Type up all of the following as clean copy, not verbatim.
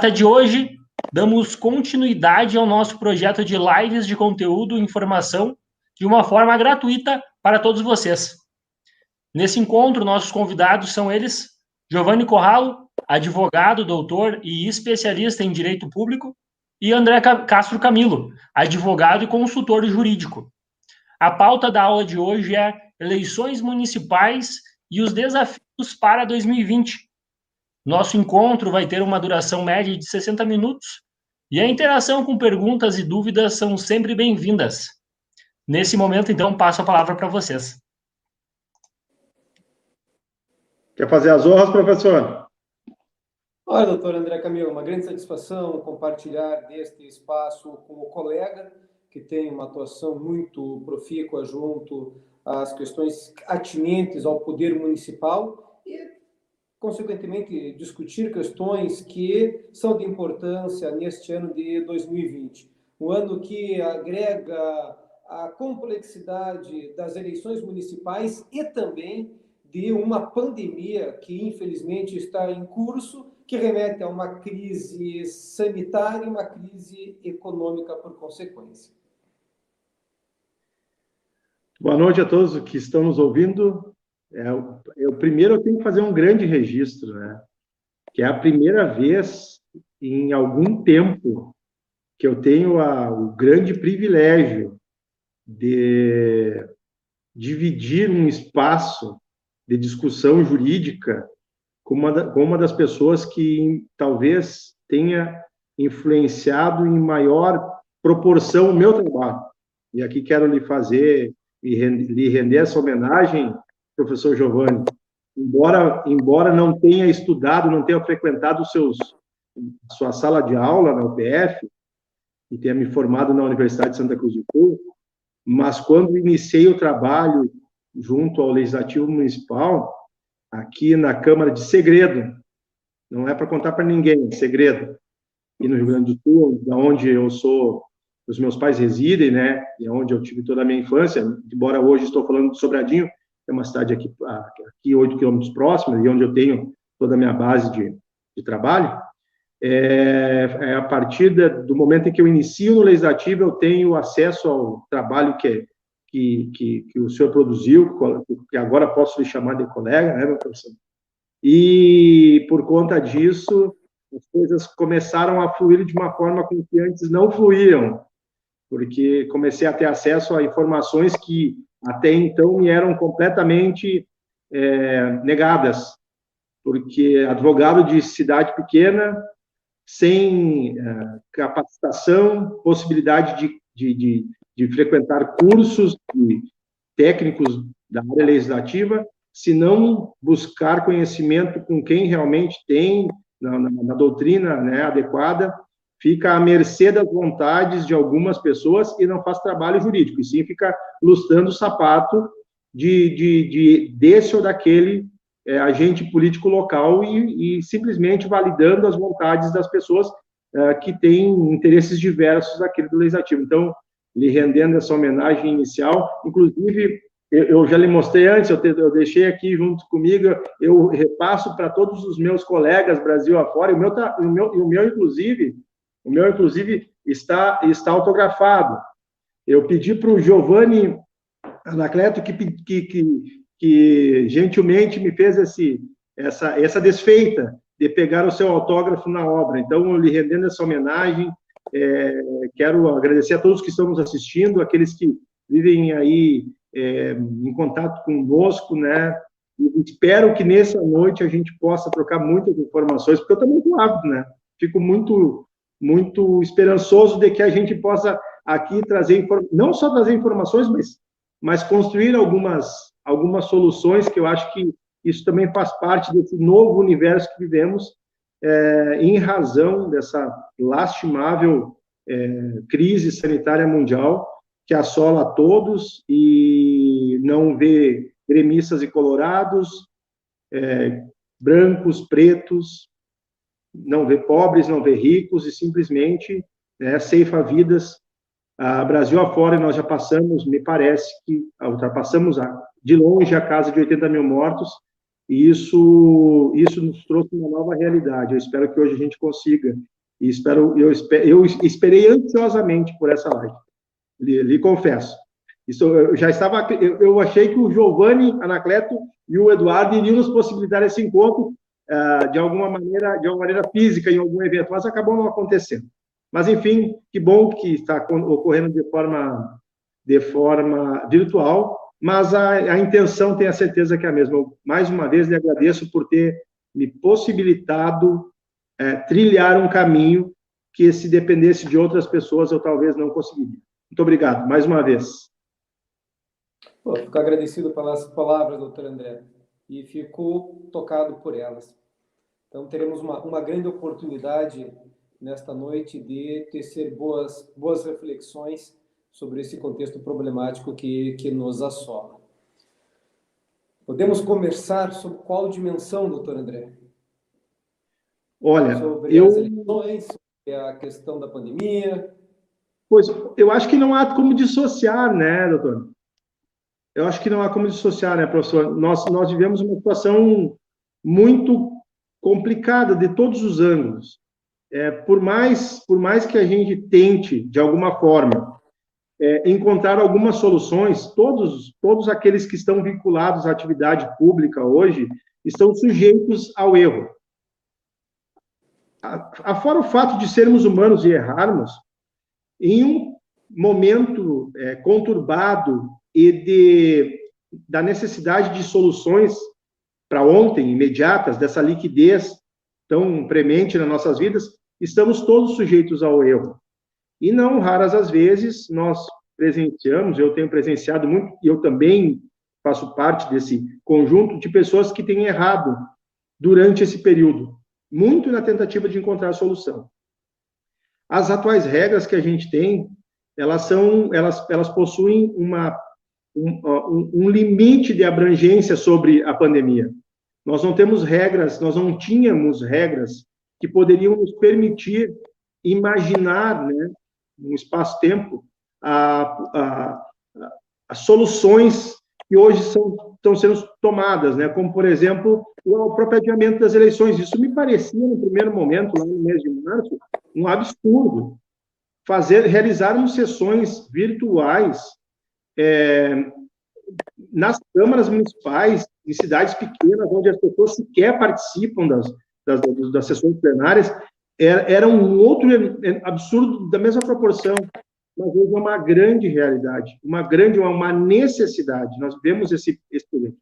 data de hoje, damos continuidade ao nosso projeto de lives de conteúdo e informação de uma forma gratuita para todos vocês. Nesse encontro, nossos convidados são eles, Giovanni Corralo, advogado, doutor e especialista em direito público, e André Castro Camilo, advogado e consultor jurídico. A pauta da aula de hoje é eleições municipais e os desafios para 2020. Nosso encontro vai ter uma duração média de 60 minutos e a interação com perguntas e dúvidas são sempre bem-vindas. Nesse momento, então, passo a palavra para vocês. Quer fazer as honras, professor? Olha, doutor André Camilo, uma grande satisfação compartilhar deste espaço com o colega, que tem uma atuação muito profícua junto às questões atinentes ao poder municipal e, consequentemente, discutir questões que são de importância neste ano de 2020. Um ano que agrega a complexidade das eleições municipais e também de uma pandemia que, infelizmente, está em curso, que remete a uma crise sanitária e uma crise econômica por consequência. Boa noite a todos que estão nos ouvindo. Primeiro eu tenho que fazer um grande registro, né? Que é a primeira vez em algum tempo que eu tenho o grande privilégio de dividir um espaço de discussão jurídica com uma das pessoas que talvez tenha influenciado em maior proporção o meu trabalho. E aqui quero lhe render essa homenagem, professor Giovanni. Embora não tenha estudado, não tenha frequentado sua sala de aula na UPF, e tenha me formado na Universidade de Santa Cruz do Sul, mas quando iniciei o trabalho junto ao Legislativo Municipal, aqui na Câmara de segredo, não é para contar para ninguém, é segredo, e no Rio Grande do Sul, da onde os meus pais residem, né, e onde eu tive toda a minha infância, embora hoje estou falando de Sobradinho, que é uma cidade aqui 8 quilômetros próxima, e onde eu tenho toda a minha base de trabalho, a partir do momento em que eu inicio no Legislativo, eu tenho acesso ao trabalho que o senhor produziu, que agora posso lhe chamar de colega, né, meu professor? E, por conta disso, as coisas começaram a fluir de uma forma com que antes não fluíam, porque comecei a ter acesso a informações que até então me eram completamente negadas, porque advogado de cidade pequena, sem capacitação, possibilidade de frequentar cursos técnicos da área legislativa, se não buscar conhecimento com quem realmente tem, na doutrina, né, adequada, fica à mercê das vontades de algumas pessoas e não faz trabalho jurídico, e sim fica lustrando o sapato desse ou daquele agente político local e simplesmente validando as vontades das pessoas que têm interesses diversos daquele do legislativo. Então, lhe rendendo essa homenagem inicial, inclusive, eu já lhe mostrei antes, eu deixei aqui junto comigo, eu repasso para todos os meus colegas Brasil afora, o meu inclusive está autografado. Eu pedi para o Giovanni Anacleto que gentilmente me fez essa desfeita de pegar o seu autógrafo na obra. Então, lhe rendendo essa homenagem, quero agradecer a todos que estão nos assistindo, aqueles que vivem aí em contato conosco, né? E espero que nessa noite a gente possa trocar muitas informações, porque eu também estou ávido, né? Fico muito, muito esperançoso de que a gente possa aqui trazer, não só trazer informações, mas construir algumas soluções, que eu acho que isso também faz parte desse novo universo que vivemos, em razão dessa lastimável crise sanitária mundial que assola a todos e não vê gremistas e colorados, brancos, pretos, não vê pobres, não vê ricos, e simplesmente ceifa vidas. Brasil afora, nós já passamos, me parece que ultrapassamos de longe a casa de 80 mil mortos, e isso nos trouxe uma nova realidade. Eu espero que hoje a gente consiga, e eu esperei ansiosamente por essa live, lhe confesso. Eu achei que o Giovanni Anacleto e o Eduardo iriam nos possibilitar esse encontro de alguma maneira física em algum evento, mas acabou não acontecendo. Mas, enfim, que bom que está ocorrendo de forma virtual, mas a intenção, tenho a certeza que é a mesma. Eu, mais uma vez, lhe agradeço por ter me possibilitado trilhar um caminho que, se dependesse de outras pessoas, eu talvez não conseguiria. Muito obrigado, mais uma vez. Fico agradecido pelas palavras, doutor André, e fico tocado por elas. Então, teremos uma grande oportunidade nesta noite de tecer boas reflexões sobre esse contexto problemático que nos assola. Podemos conversar sobre qual dimensão, doutor André? Olha, sobre as eleições, sobre a questão da pandemia. Pois, eu acho que não há como dissociar, né, doutor? Eu acho que não há como dissociar, né, professor? Nós vivemos uma situação muito complicada de todos os ângulos. Por mais que a gente tente, de alguma forma, encontrar algumas soluções, todos aqueles que estão vinculados à atividade pública hoje estão sujeitos ao erro. Afora o fato de sermos humanos e errarmos, em um momento conturbado e da necessidade de soluções para ontem, imediatas, dessa liquidez tão premente nas nossas vidas, estamos todos sujeitos ao erro. E não raras as vezes nós presenciamos, eu tenho presenciado muito, e eu também faço parte desse conjunto de pessoas que têm errado durante esse período, muito na tentativa de encontrar a solução. As atuais regras que a gente tem, elas possuem um limite de abrangência sobre a pandemia. Nós não tínhamos regras que poderiam nos permitir imaginar, né, um espaço-tempo, as soluções que hoje estão sendo tomadas, né, como, por exemplo, o próprio adiamento das eleições. Isso me parecia, no primeiro momento, lá no mês de março, um absurdo. Realizarmos sessões virtuais nas câmaras municipais, em cidades pequenas, onde as pessoas sequer participam das sessões plenárias, era um outro absurdo da mesma proporção, mas hoje é uma grande realidade, uma necessidade. Nós vemos esse período.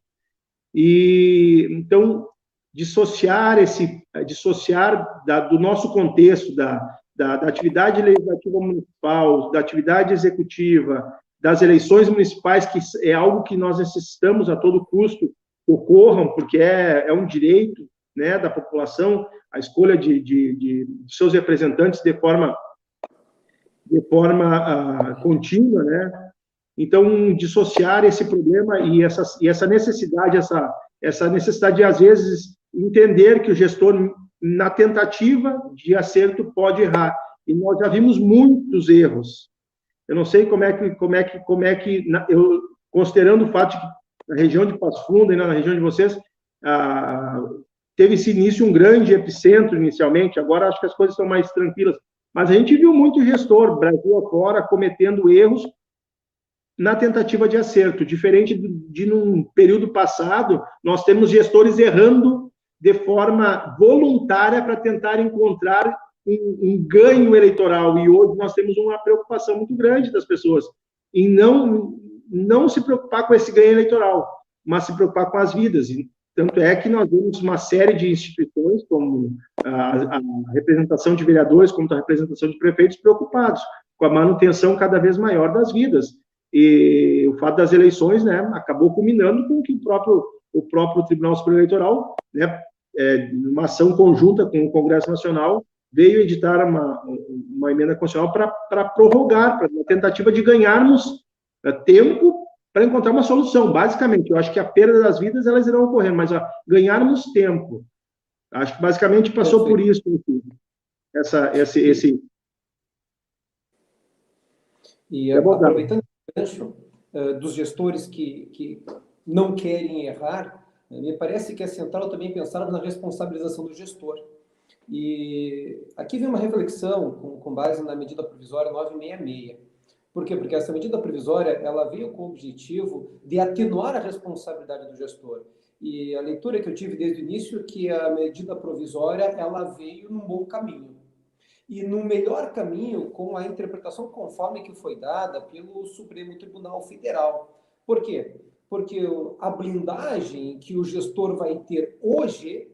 E, então, dissociar do nosso contexto, da atividade legislativa municipal, da atividade executiva, das eleições municipais, que é algo que nós necessitamos a todo custo ocorram, porque é um direito, né, da população, a escolha de seus representantes de forma contínua, né? Então, dissociar esse problema e essa necessidade de, às vezes, entender que o gestor, na tentativa de acerto, pode errar. E nós já vimos muitos erros. Eu não sei como é que considerando o fato de que na região de Passo Fundo e na região de vocês, teve-se início um grande epicentro inicialmente, agora acho que as coisas estão mais tranquilas. Mas a gente viu muito gestor, Brasil afora, cometendo erros na tentativa de acerto, diferente de num período passado, nós temos gestores errando de forma voluntária para tentar encontrar um ganho eleitoral, e hoje nós temos uma preocupação muito grande das pessoas em não se preocupar com esse ganho eleitoral, mas se preocupar com as vidas. E tanto é que nós vemos uma série de instituições, como a representação de vereadores, como a representação de prefeitos, preocupados com a manutenção cada vez maior das vidas. E o fato das eleições, né, acabou culminando com que o próprio Tribunal Superior Eleitoral, né, numa ação conjunta com o Congresso Nacional, veio editar uma emenda constitucional para prorrogar, para uma tentativa de ganharmos tempo para encontrar uma solução. Basicamente, eu acho que a perda das vidas, elas irão ocorrer, mas ganharmos tempo. Acho que basicamente passou por isso. E aproveitando o gancho dos gestores que não querem errar, Me parece que é central também pensar na responsabilização do gestor. E aqui vem uma reflexão com base na medida provisória 966. Por quê? Porque essa medida provisória ela veio com o objetivo de atenuar a responsabilidade do gestor. E a leitura que eu tive desde o início é que a medida provisória ela veio num bom caminho. E no melhor caminho com a interpretação conforme que foi dada pelo Supremo Tribunal Federal. Por quê? Porque a blindagem que o gestor vai ter hoje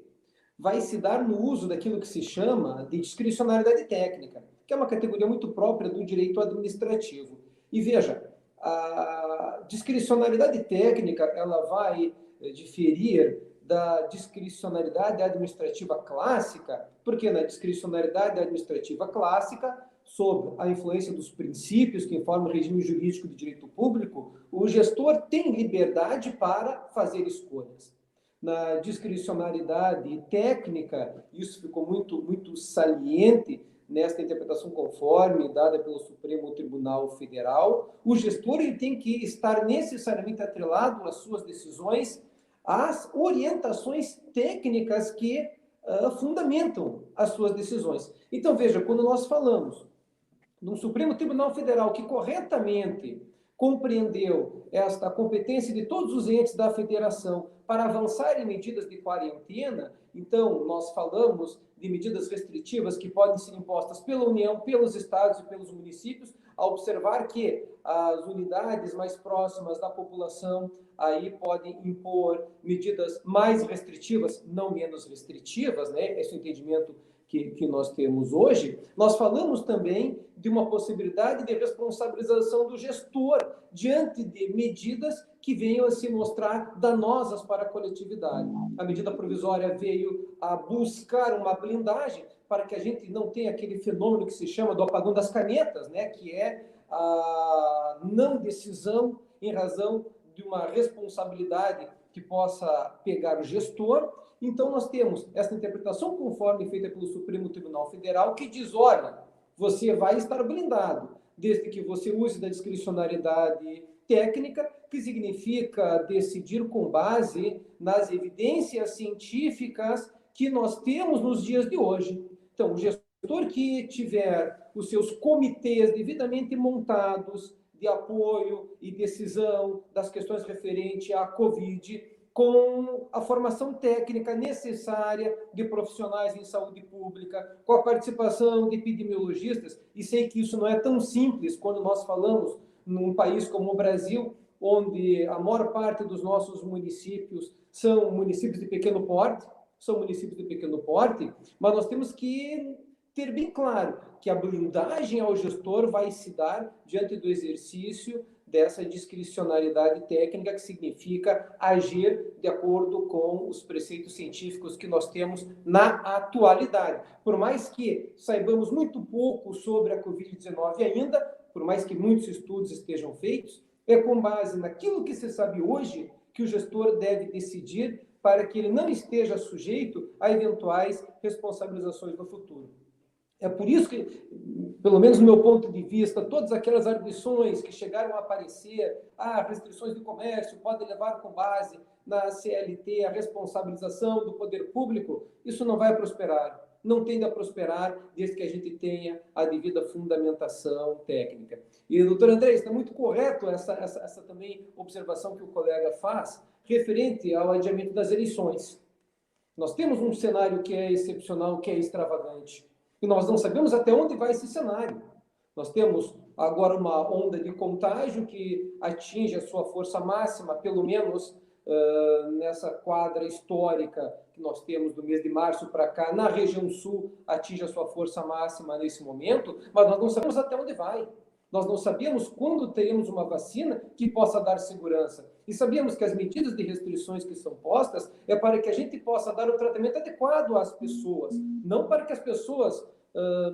vai se dar no uso daquilo que se chama de discricionariedade técnica, que é uma categoria muito própria do direito administrativo. E veja, a discricionariedade técnica ela vai diferir da discricionariedade administrativa clássica, porque na discricionariedade administrativa clássica, sob a influência dos princípios que informam o regime jurídico de direito público, o gestor tem liberdade para fazer escolhas. Na discricionariedade técnica, isso ficou muito saliente nesta interpretação conforme dada pelo Supremo Tribunal Federal. O gestor ele tem que estar necessariamente atrelado às suas decisões às orientações técnicas que fundamentam as suas decisões. Então, veja, quando nós falamos do Supremo Tribunal Federal que corretamente compreendeu esta competência de todos os entes da federação para avançar em medidas de quarentena, então nós falamos de medidas restritivas que podem ser impostas pela União, pelos estados e pelos municípios, a observar que as unidades mais próximas da população aí podem impor medidas mais restritivas, não menos restritivas, né? Esse é o entendimento que nós temos hoje. Nós falamos também de uma possibilidade de responsabilização do gestor diante de medidas que venham a se mostrar danosas para a coletividade. A medida provisória veio a buscar uma blindagem para que a gente não tenha aquele fenômeno que se chama do apagão das canetas, né? Que é a não decisão em razão de uma responsabilidade que possa pegar o gestor. Então, nós temos essa interpretação conforme feita pelo Supremo Tribunal Federal, que diz, olha, você vai estar blindado, desde que você use da discricionariedade técnica, que significa decidir com base nas evidências científicas que nós temos nos dias de hoje. Então, o gestor que tiver os seus comitês devidamente montados de apoio e decisão das questões referentes à Covid, com a formação técnica necessária de profissionais em saúde pública, com a participação de epidemiologistas, e sei que isso não é tão simples quando nós falamos num país como o Brasil, onde a maior parte dos nossos municípios são municípios de pequeno porte, mas nós temos que ter bem claro que a blindagem ao gestor vai se dar diante do exercício dessa discricionariedade técnica, que significa agir de acordo com os preceitos científicos que nós temos na atualidade. Por mais que saibamos muito pouco sobre a Covid-19 ainda, por mais que muitos estudos estejam feitos, é com base naquilo que se sabe hoje que o gestor deve decidir para que ele não esteja sujeito a eventuais responsabilizações no futuro. É por isso que, pelo menos no meu ponto de vista, todas aquelas arguições que chegaram a aparecer, restrições de comércio podem levar com base na CLT a responsabilização do poder público, isso não vai prosperar. Não tende a prosperar desde que a gente tenha a devida fundamentação técnica. E, doutor André, está muito correto essa também observação que o colega faz, referente ao adiamento das eleições. Nós temos um cenário que é excepcional, que é extravagante. E nós não sabemos até onde vai esse cenário. Nós temos agora uma onda de contágio que atinge a sua força máxima, pelo menos nessa quadra histórica que nós temos do mês de março para cá, na região sul, atinge a sua força máxima nesse momento, mas nós não sabemos até onde vai. Nós não sabemos quando teremos uma vacina que possa dar segurança. E sabíamos que as medidas de restrições que são postas é para que a gente possa dar o tratamento adequado às pessoas, não para que as pessoas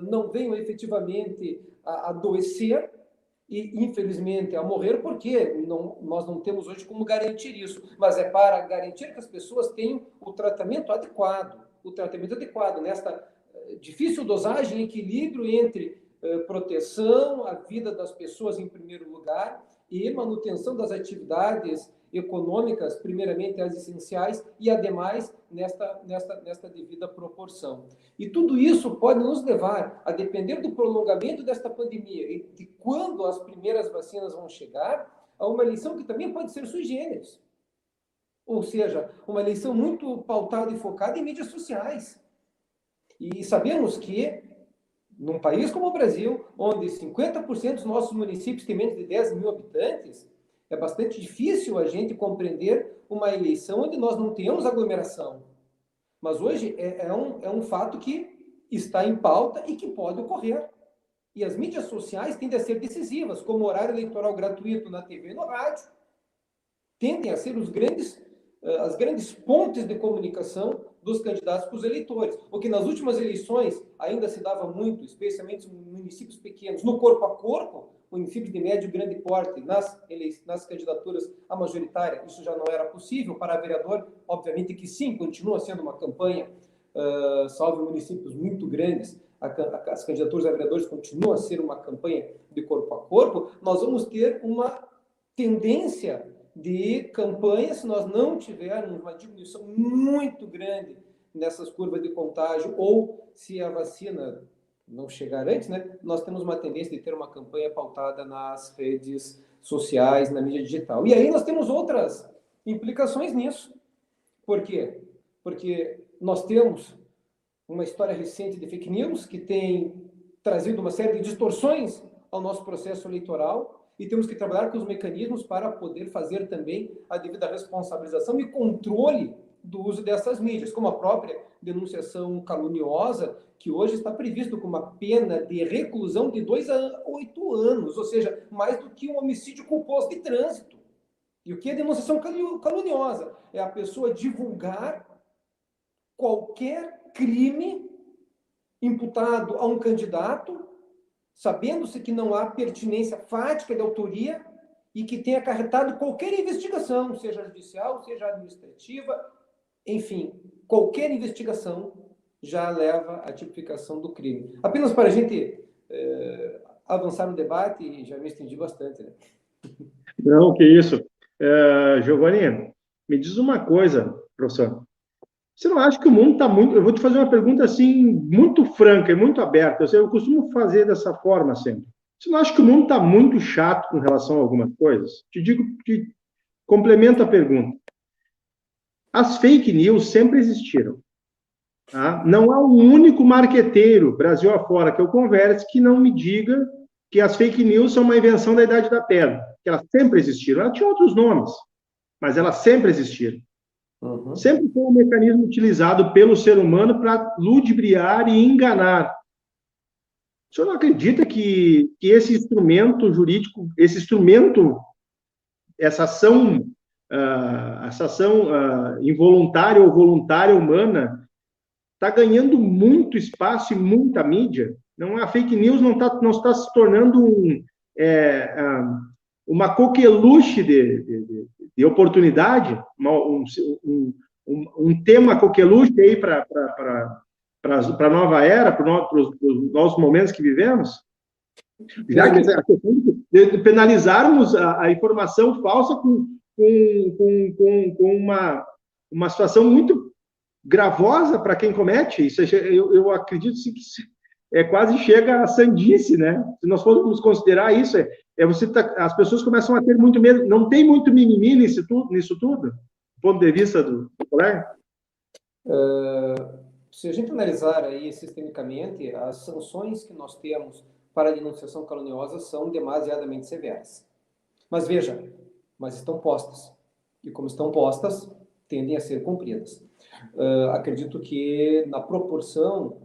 não venham efetivamente a adoecer e, infelizmente, a morrer, porque nós não temos hoje como garantir isso, mas é para garantir que as pessoas tenham o tratamento adequado nesta difícil dosagem, equilíbrio entre proteção, a vida das pessoas em primeiro lugar, e manutenção das atividades econômicas, primeiramente as essenciais, e ademais nesta devida proporção. E tudo isso pode nos levar, a depender do prolongamento desta pandemia e de quando as primeiras vacinas vão chegar, a uma eleição que também pode ser sui generis. Ou seja, uma eleição muito pautada e focada em mídias sociais. E sabemos que, num país como o Brasil, onde 50% dos nossos municípios têm menos de 10 mil habitantes, é bastante difícil a gente compreender uma eleição onde nós não temos aglomeração. Mas hoje é um fato que está em pauta e que pode ocorrer. E as mídias sociais tendem a ser decisivas, como o horário eleitoral gratuito na TV e no rádio, tendem a ser as grandes pontes de comunicação dos candidatos para os eleitores. O que nas últimas eleições ainda se dava muito, especialmente em municípios pequenos, no corpo a corpo, municípios de médio e grande porte, nas candidaturas à majoritária, isso já não era possível. Para vereador, obviamente que sim, continua sendo uma campanha, salvo municípios muito grandes, as candidaturas a vereadores continuam a ser uma campanha de corpo a corpo. Nós vamos ter uma tendência de campanha, se nós não tivermos uma diminuição muito grande nessas curvas de contágio, ou se a vacina não chegar antes, né, nós temos uma tendência de ter uma campanha pautada nas redes sociais, na mídia digital. E aí nós temos outras implicações nisso. Por quê? Porque nós temos uma história recente de fake news que tem trazido uma série de distorções ao nosso processo eleitoral, e temos que trabalhar com os mecanismos para poder fazer também a devida responsabilização e controle do uso dessas mídias, como a própria denunciação caluniosa, que hoje está previsto com uma pena de reclusão de 2 a 8 anos, ou seja, mais do que um homicídio culposo de trânsito. E o que é denunciação caluniosa? É a pessoa divulgar qualquer crime imputado a um candidato, sabendo-se que não há pertinência fática de autoria e que tenha acarretado qualquer investigação, seja judicial, seja administrativa, enfim, qualquer investigação já leva à tipificação do crime. Apenas para a gente avançar no debate, e já me estendi bastante, né? Não, que isso. Giovanni, me diz uma coisa, professor. Você não acha que o mundo está muito... Eu vou te fazer uma pergunta assim, muito franca e muito aberta. Eu costumo fazer dessa forma sempre. Você não acha que o mundo está muito chato com relação a algumas coisas? Te complemento a pergunta. As fake news sempre existiram. Tá? Não há um único marqueteiro, Brasil afora, que eu converse, que não me diga que as fake news são uma invenção da Idade da Pedra. Que elas sempre existiram. Elas tinham outros nomes, mas elas sempre existiram. Uhum. Sempre foi um mecanismo utilizado pelo ser humano para ludibriar e enganar. O senhor não acredita que esse instrumento jurídico, essa ação involuntária ou voluntária humana, está ganhando muito espaço e muita mídia? Não, a fake news não está se tornando uma coqueluche de oportunidade, um tema coqueluche aí para a nova era, para os novos momentos que vivemos? Já que a questão de penalizarmos a informação falsa com uma situação muito gravosa para quem comete, isso eu acredito que quase chega a sandice, né? Se nós formos considerar isso, as pessoas começam a ter muito medo, não tem muito mimimi nisso tudo, do ponto de vista do colega? Se a gente analisar aí sistemicamente, as sanções que nós temos para a denunciação caluniosa são demasiadamente severas. Mas veja, estão postas. E como estão postas, tendem a ser cumpridas. Acredito que na proporção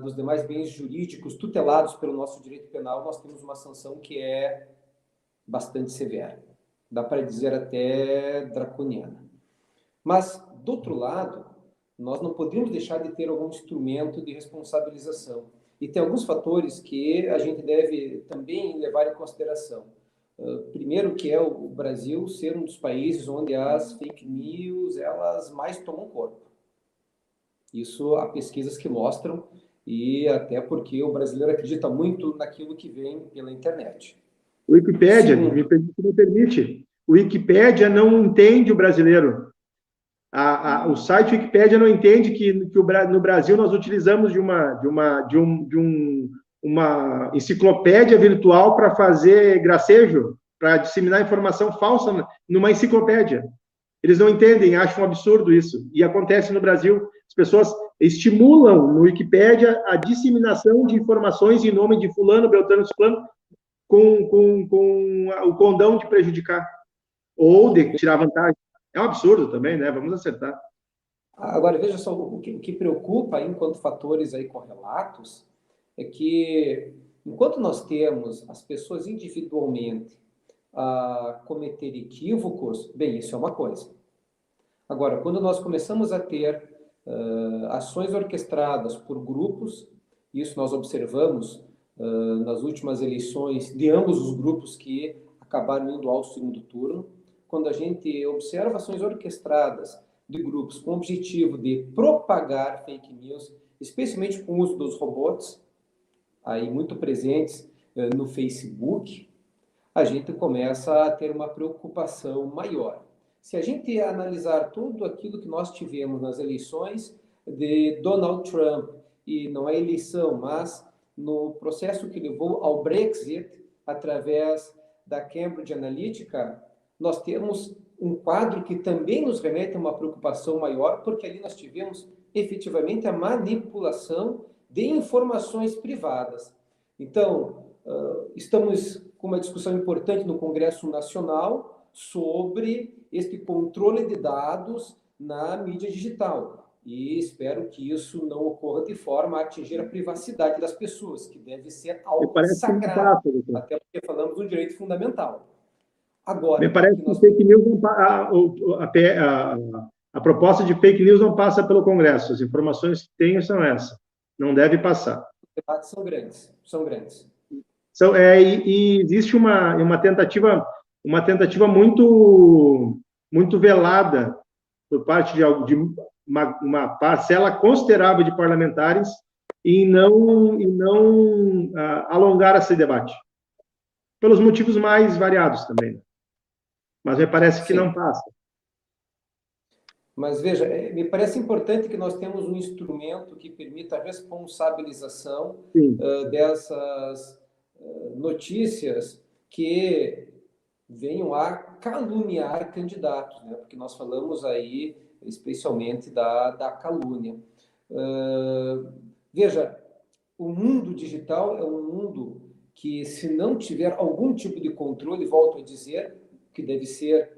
dos demais bens jurídicos tutelados pelo nosso direito penal, nós temos uma sanção que é bastante severa. Dá para dizer até draconiana. Mas, do outro lado, nós não podemos deixar de ter algum instrumento de responsabilização. E tem alguns fatores que a gente deve também levar em consideração. Primeiro, que é o Brasil ser um dos países onde as fake news elas mais tomam corpo. Isso há pesquisas que mostram, e até porque o brasileiro acredita muito naquilo que vem pela internet. O Wikipédia, Segundo, me permite, o Wikipédia não entende o brasileiro. O site Wikipédia não entende que no Brasil nós utilizamos de uma enciclopédia virtual para fazer gracejo, para disseminar informação falsa numa enciclopédia. Eles não entendem, acham um absurdo isso. E acontece no Brasil, as pessoas estimulam no Wikipédia a disseminação de informações em nome de fulano, beltrano, ciclano, com o condão de prejudicar ou de tirar vantagem. É um absurdo também, né? Vamos acertar. agora, veja só, o que preocupa enquanto fatores aí correlatos é que, enquanto nós temos as pessoas individualmente a cometer equívocos, bem, isso é uma coisa. Agora, quando nós começamos a ter ações orquestradas por grupos, isso nós observamos nas últimas eleições de ambos os grupos que acabaram indo ao segundo turno, quando a gente observa ações orquestradas de grupos com o objetivo de propagar fake news, especialmente com o uso dos robôs, aí muito presentes no Facebook, a gente começa a ter uma preocupação maior. Se a gente analisar tudo aquilo que nós tivemos nas eleições de Donald Trump, e não é eleição, mas no processo que levou ao Brexit, através da Cambridge Analytica, nós temos um quadro que também nos remete a uma preocupação maior, porque ali nós tivemos efetivamente a manipulação de informações privadas. Então, estamos com uma discussão importante no Congresso Nacional sobre este controle de dados na mídia digital. E espero que isso não ocorra de forma a atingir a privacidade das pessoas, que deve ser algo sagrado, até porque falamos do direito fundamental. Agora, me parece que fake news a proposta de fake news não passa pelo Congresso. As informações que tenho são essas. Não deve passar. Os debates são grandes, são grandes. E existe uma tentativa muito velada por parte de uma parcela considerável de parlamentares em não alongar esse debate, pelos motivos mais variados também. Mas me parece que não passa. Mas veja, me parece importante que nós temos um instrumento que permita a responsabilização dessas notícias que venham a caluniar candidatos, né? Porque nós falamos aí especialmente da calúnia. Veja, o mundo digital é um mundo que, se não tiver algum tipo de controle, volto a dizer, que deve ser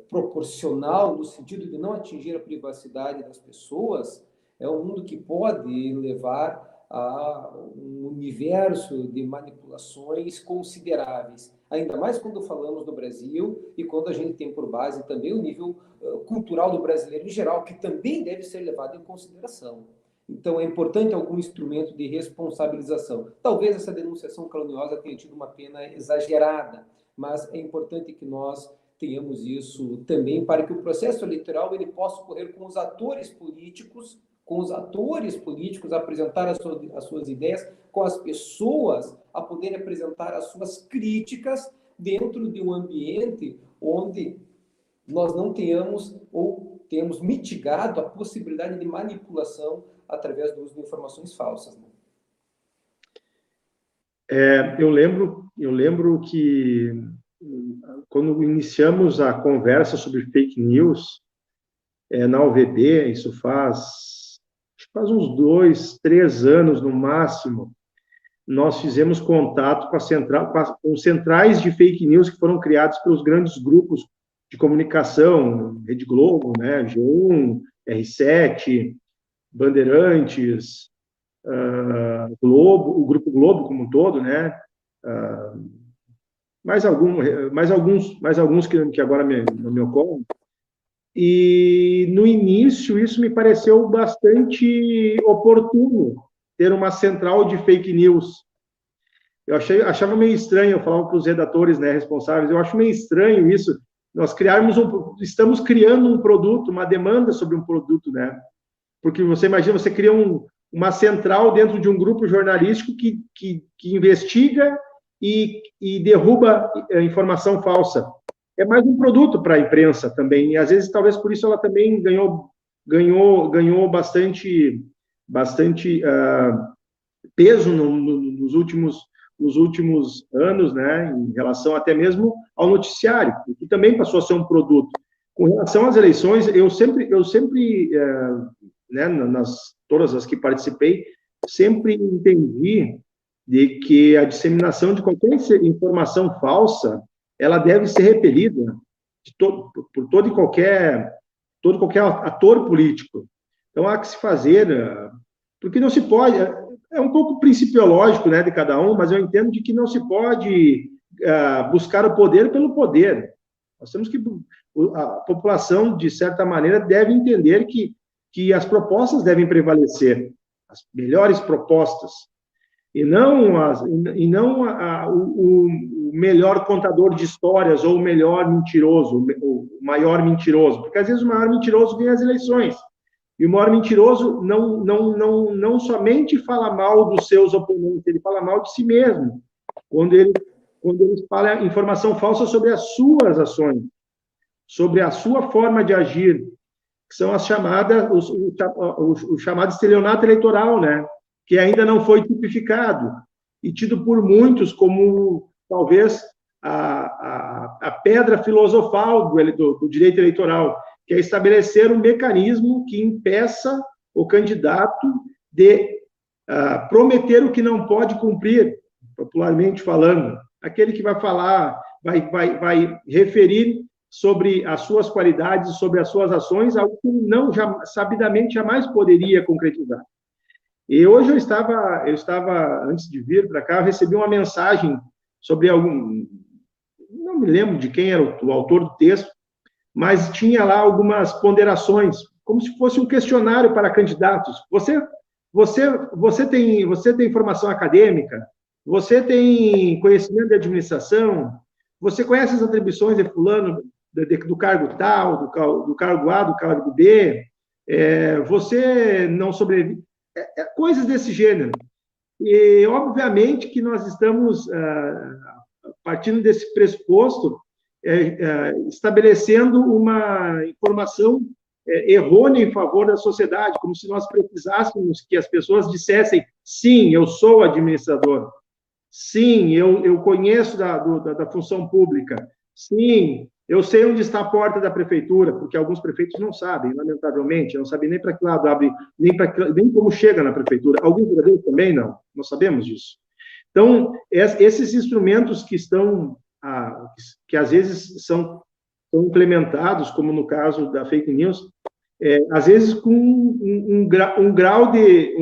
proporcional no sentido de não atingir a privacidade das pessoas, é um mundo que pode levar a um universo de manipulações consideráveis, ainda mais quando falamos do Brasil e quando a gente tem por base também o nível cultural do brasileiro em geral, que também deve ser levado em consideração. Então, é importante algum instrumento de responsabilização. Talvez essa denunciação caluniosa tenha tido uma pena exagerada, mas é importante que nós tenhamos isso também para que o processo eleitoral ele possa ocorrer com os atores políticos, apresentar as suas ideias, com as pessoas a poderem apresentar as suas críticas dentro de um ambiente onde nós não tenhamos ou temos mitigado a possibilidade de manipulação através do uso de informações falsas. Né? Eu lembro que quando iniciamos a conversa sobre fake news na UVB, isso faz uns 2, 3 anos no máximo, nós fizemos contato com centrais de fake news que foram criados pelos grandes grupos de comunicação, Rede Globo, né, G1, R7, Bandeirantes, Globo, o Grupo Globo como um todo, né, mais alguns que agora não me ocorrem. E, no início, isso me pareceu bastante oportuno, ter uma central de fake news. Eu achava meio estranho, eu falava para os redatores, né, responsáveis, eu acho meio estranho isso, nós estamos criando um produto, uma demanda sobre um produto, né? Porque você imagina, você cria uma central dentro de um grupo jornalístico que investiga e derruba a informação falsa. É mais um produto para a imprensa também, e às vezes, talvez por isso, ela também ganhou bastante peso nos últimos anos, né, em relação até mesmo ao noticiário, que também passou a ser um produto. Com relação às eleições, eu sempre né, todas as que participei, sempre entendi de que a disseminação de qualquer informação falsa, ela deve ser repelida por todo e qualquer ator político. Então, há que se fazer, porque não se pode, é um pouco principiológico, né, de cada um, mas eu entendo de que não se pode buscar o poder pelo poder. Nós temos que, a população, de certa maneira, deve entender que as propostas devem prevalecer, as melhores propostas, e não o melhor contador de histórias ou o melhor mentiroso, o maior mentiroso, porque às vezes o maior mentiroso ganha as eleições, e o maior mentiroso não somente fala mal dos seus oponentes, ele fala mal de si mesmo, quando ele espalha informação falsa sobre as suas ações, sobre a sua forma de agir, que são as chamadas, o chamado estelionato eleitoral, né? Que ainda não foi tipificado e tido por muitos como, talvez, a pedra filosofal do direito eleitoral, que é estabelecer um mecanismo que impeça o candidato de prometer o que não pode cumprir, popularmente falando. Aquele que vai falar, vai referir sobre as suas qualidades, sobre as suas ações, algo que sabidamente jamais poderia concretizar. E hoje eu estava antes de vir para cá, eu recebi uma mensagem sobre não me lembro de quem era o autor do texto, mas tinha lá algumas ponderações, como se fosse um questionário para candidatos. Você tem formação acadêmica? Você tem conhecimento de administração? Você conhece as atribuições de fulano, do cargo tal, do cargo A, do cargo B? Você não sobrevive? Coisas desse gênero. E, obviamente, que nós estamos, partindo desse pressuposto, estabelecendo uma informação errônea em favor da sociedade, como se nós precisássemos que as pessoas dissessem: sim, eu sou administrador, sim, eu conheço da função pública, sim, eu sei onde está a porta da prefeitura, porque alguns prefeitos não sabem, lamentavelmente, não sabem nem para que lado abre, nem como chega na prefeitura. Alguns verdadeiros também não, nós sabemos disso. Então, esses instrumentos que estão, que às vezes são implementados, como no caso da fake news, às vezes com um grau de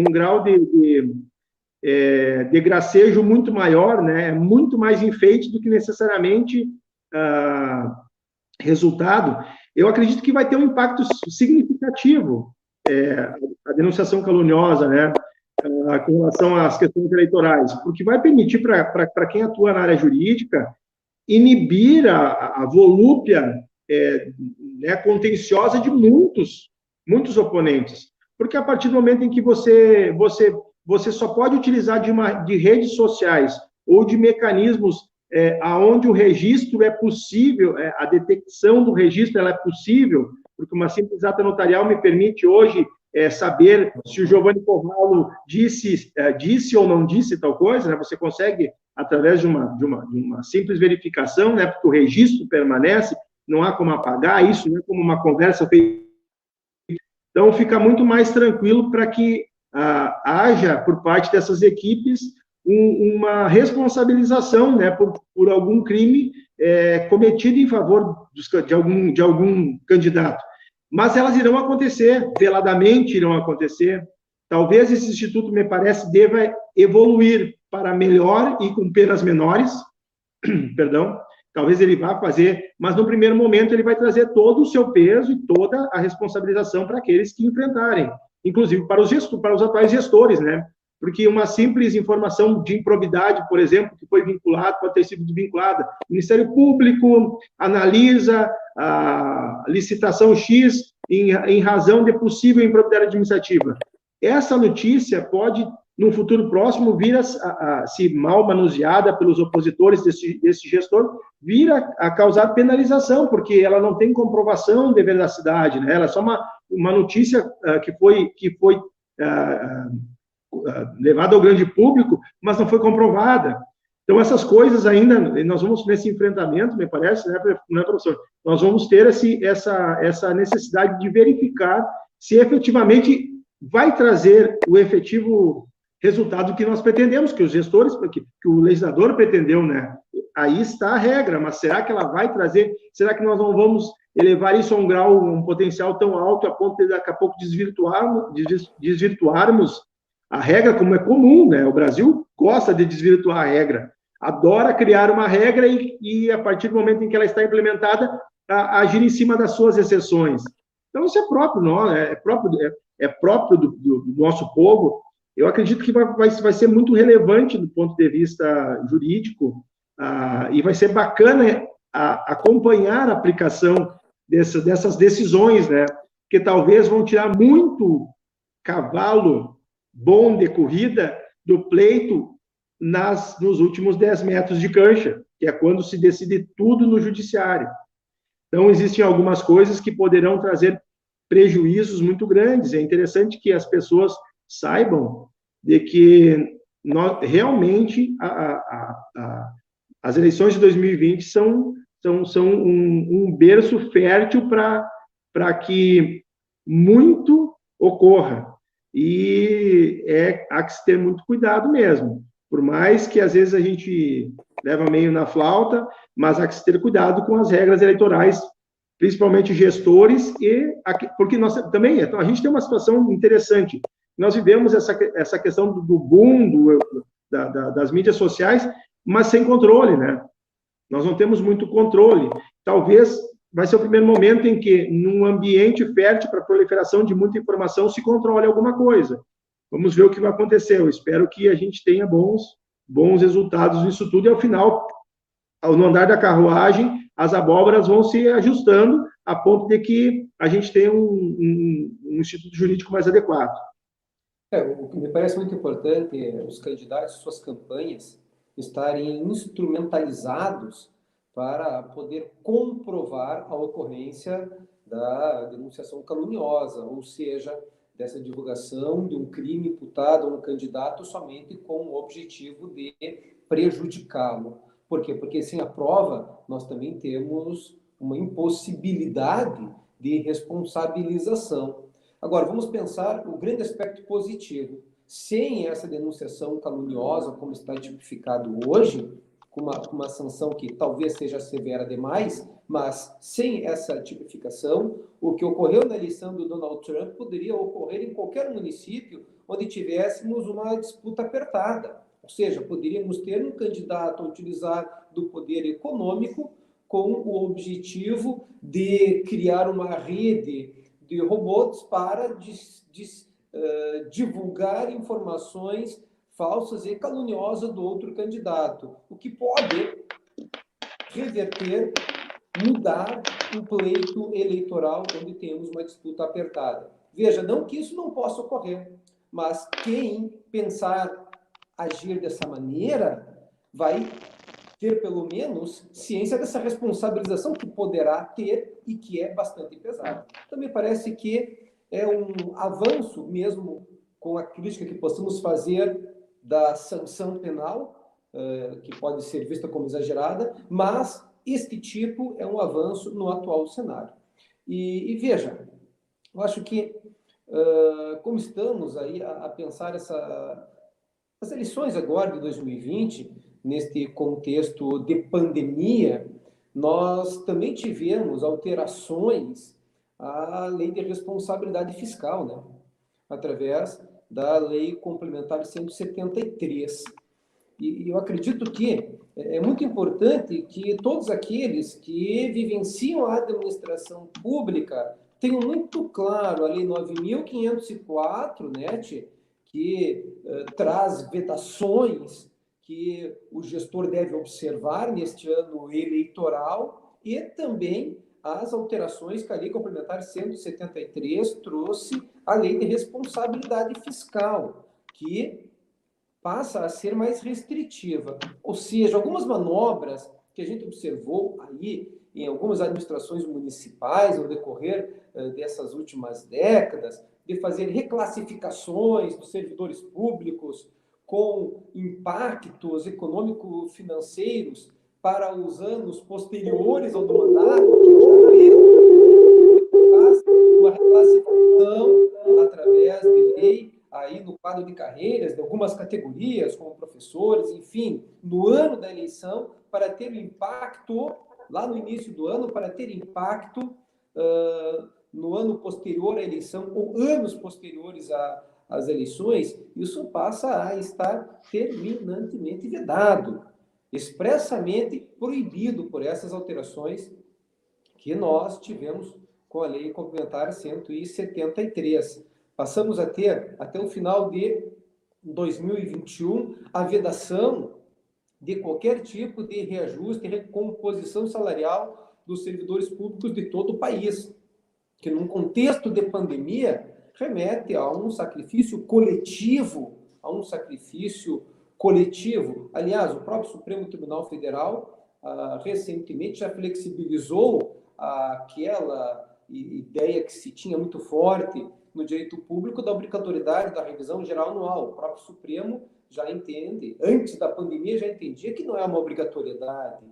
gracejo muito maior, né? Muito mais enfeite do que necessariamente resultado. Eu acredito que vai ter um impacto significativo, a denunciação caluniosa, né? Com relação às questões eleitorais, porque vai permitir para quem atua na área jurídica inibir a volúpia né, contenciosa de muitos oponentes, porque a partir do momento em que você só pode utilizar de redes sociais ou de mecanismos aonde o registro é possível, a detecção do registro ela é possível, porque uma simples ata notarial me permite hoje saber se o Giovanni Corralo disse ou não disse tal coisa, né? Você consegue, através de uma simples verificação, né? Porque o registro permanece, não há como apagar isso, não é como uma conversa feita. Então, fica muito mais tranquilo para que haja, por parte dessas equipes, uma responsabilização, né? Por algum crime cometido em favor de algum candidato. Mas elas irão acontecer, veladamente irão acontecer. Talvez esse instituto, me parece, deva evoluir para melhor e com penas menores, perdão, talvez ele vá fazer, mas no primeiro momento ele vai trazer todo o seu peso e toda a responsabilização para aqueles que enfrentarem, inclusive para os atuais gestores, né? Porque uma simples informação de improbidade, por exemplo, que foi vinculada, pode ter sido desvinculada. O Ministério Público analisa a licitação X em razão de possível improbidade administrativa. Essa notícia pode no futuro próximo, vir se mal manuseada pelos opositores desse gestor, vir a causar penalização, porque ela não tem comprovação de veracidade, né? Ela é só uma notícia que foi levada ao grande público, mas não foi comprovada. Então, essas coisas ainda, nós vamos nesse enfrentamento, me parece, né, professor? Nós vamos ter essa necessidade de verificar se efetivamente vai trazer o efetivo resultado que nós pretendemos, que os gestores, que o legislador pretendeu, né? Aí está a regra, mas será que ela vai trazer? Será que nós não vamos elevar isso a um grau, um potencial tão alto a ponto de daqui a pouco desvirtuarmos a regra, como é comum, né? O Brasil gosta de desvirtuar a regra, adora criar uma regra e a partir do momento em que ela está implementada, agir em cima das suas exceções. Então, isso é próprio, não, é próprio do nosso povo. Eu acredito que vai ser muito relevante do ponto de vista jurídico, e vai ser bacana acompanhar a aplicação dessas decisões, né? Que talvez vão tirar muito cavalo bom de corrida do pleito nos últimos 10 metros de cancha, que é quando se decide tudo no judiciário. Então, existem algumas coisas que poderão trazer prejuízos muito grandes. É interessante que as pessoas saibam de que realmente as eleições de 2020 são um berço fértil para que muito ocorra. E há que se ter muito cuidado mesmo. Por mais que, às vezes, a gente leva meio na flauta, mas há que se ter cuidado com as regras eleitorais, principalmente gestores, porque também a gente tem uma situação interessante. Nós vivemos essa questão do boom das mídias sociais, mas sem controle, né? Nós não temos muito controle. Talvez vai ser o primeiro momento em que, num ambiente fértil para a proliferação de muita informação, se controle alguma coisa. Vamos ver o que vai acontecer. Eu espero que a gente tenha bons resultados nisso tudo, e, ao final, no andar da carruagem, as abóboras vão se ajustando a ponto de que a gente tenha um instituto jurídico mais adequado. O que me parece muito importante é os candidatos, suas campanhas, estarem instrumentalizados para poder comprovar a ocorrência da denunciação caluniosa, ou seja, dessa divulgação de um crime imputado a um candidato somente com o objetivo de prejudicá-lo. Por quê? Porque sem a prova, nós também temos uma impossibilidade de responsabilização. Agora, vamos pensar o grande aspecto positivo. Sem essa denunciação caluniosa, como está tipificado hoje, com uma sanção que talvez seja severa demais, mas sem essa tipificação, o que ocorreu na eleição do Donald Trump poderia ocorrer em qualquer município onde tivéssemos uma disputa apertada. Ou seja, poderíamos ter um candidato a utilizar do poder econômico com o objetivo de criar uma rede de robôs para divulgar informações falsas e caluniosas do outro candidato, o que pode reverter, mudar o pleito eleitoral onde temos uma disputa apertada. Veja, não que isso não possa ocorrer, mas quem pensar agir dessa maneira vai ter, pelo menos, ciência dessa responsabilização que poderá ter e que é bastante pesada. Também parece que é um avanço, mesmo com a crítica que possamos fazer da sanção penal, que pode ser vista como exagerada, mas este tipo é um avanço no atual cenário. E veja, eu acho que, como estamos aí a pensar as eleições agora de 2020, neste contexto de pandemia, nós também tivemos alterações à lei de responsabilidade fiscal, né? Através da lei complementar 173. E eu acredito que é muito importante que todos aqueles que vivenciam a administração pública tenham muito claro a lei 9.504, né, que traz vedações que o gestor deve observar neste ano eleitoral, e também as alterações que a Lei Complementar 173 trouxe à Lei de Responsabilidade Fiscal, que passa a ser mais restritiva. Ou seja, algumas manobras que a gente observou aí em algumas administrações municipais no decorrer dessas últimas décadas, de fazer reclassificações dos servidores públicos com impactos econômico-financeiros para os anos posteriores ao do mandato, faz uma reclassificação através de lei aí no quadro de carreiras de algumas categorias, como professores, enfim, no ano da eleição, para ter impacto, lá no início do ano, para ter impacto no ano posterior à eleição, ou anos posteriores às eleições, isso passa a estar terminantemente vedado, expressamente proibido por essas alterações que nós tivemos com a Lei Complementar 173. Passamos a ter, até o final de 2021, a vedação de qualquer tipo de reajuste e recomposição salarial dos servidores públicos de todo o país, que num contexto de pandemia remete a um sacrifício coletivo, Aliás, o próprio Supremo Tribunal Federal recentemente já flexibilizou aquela ideia que se tinha muito forte no direito público da obrigatoriedade da revisão geral anual. O próprio Supremo já entende, antes da pandemia já entendia que não é uma obrigatoriedade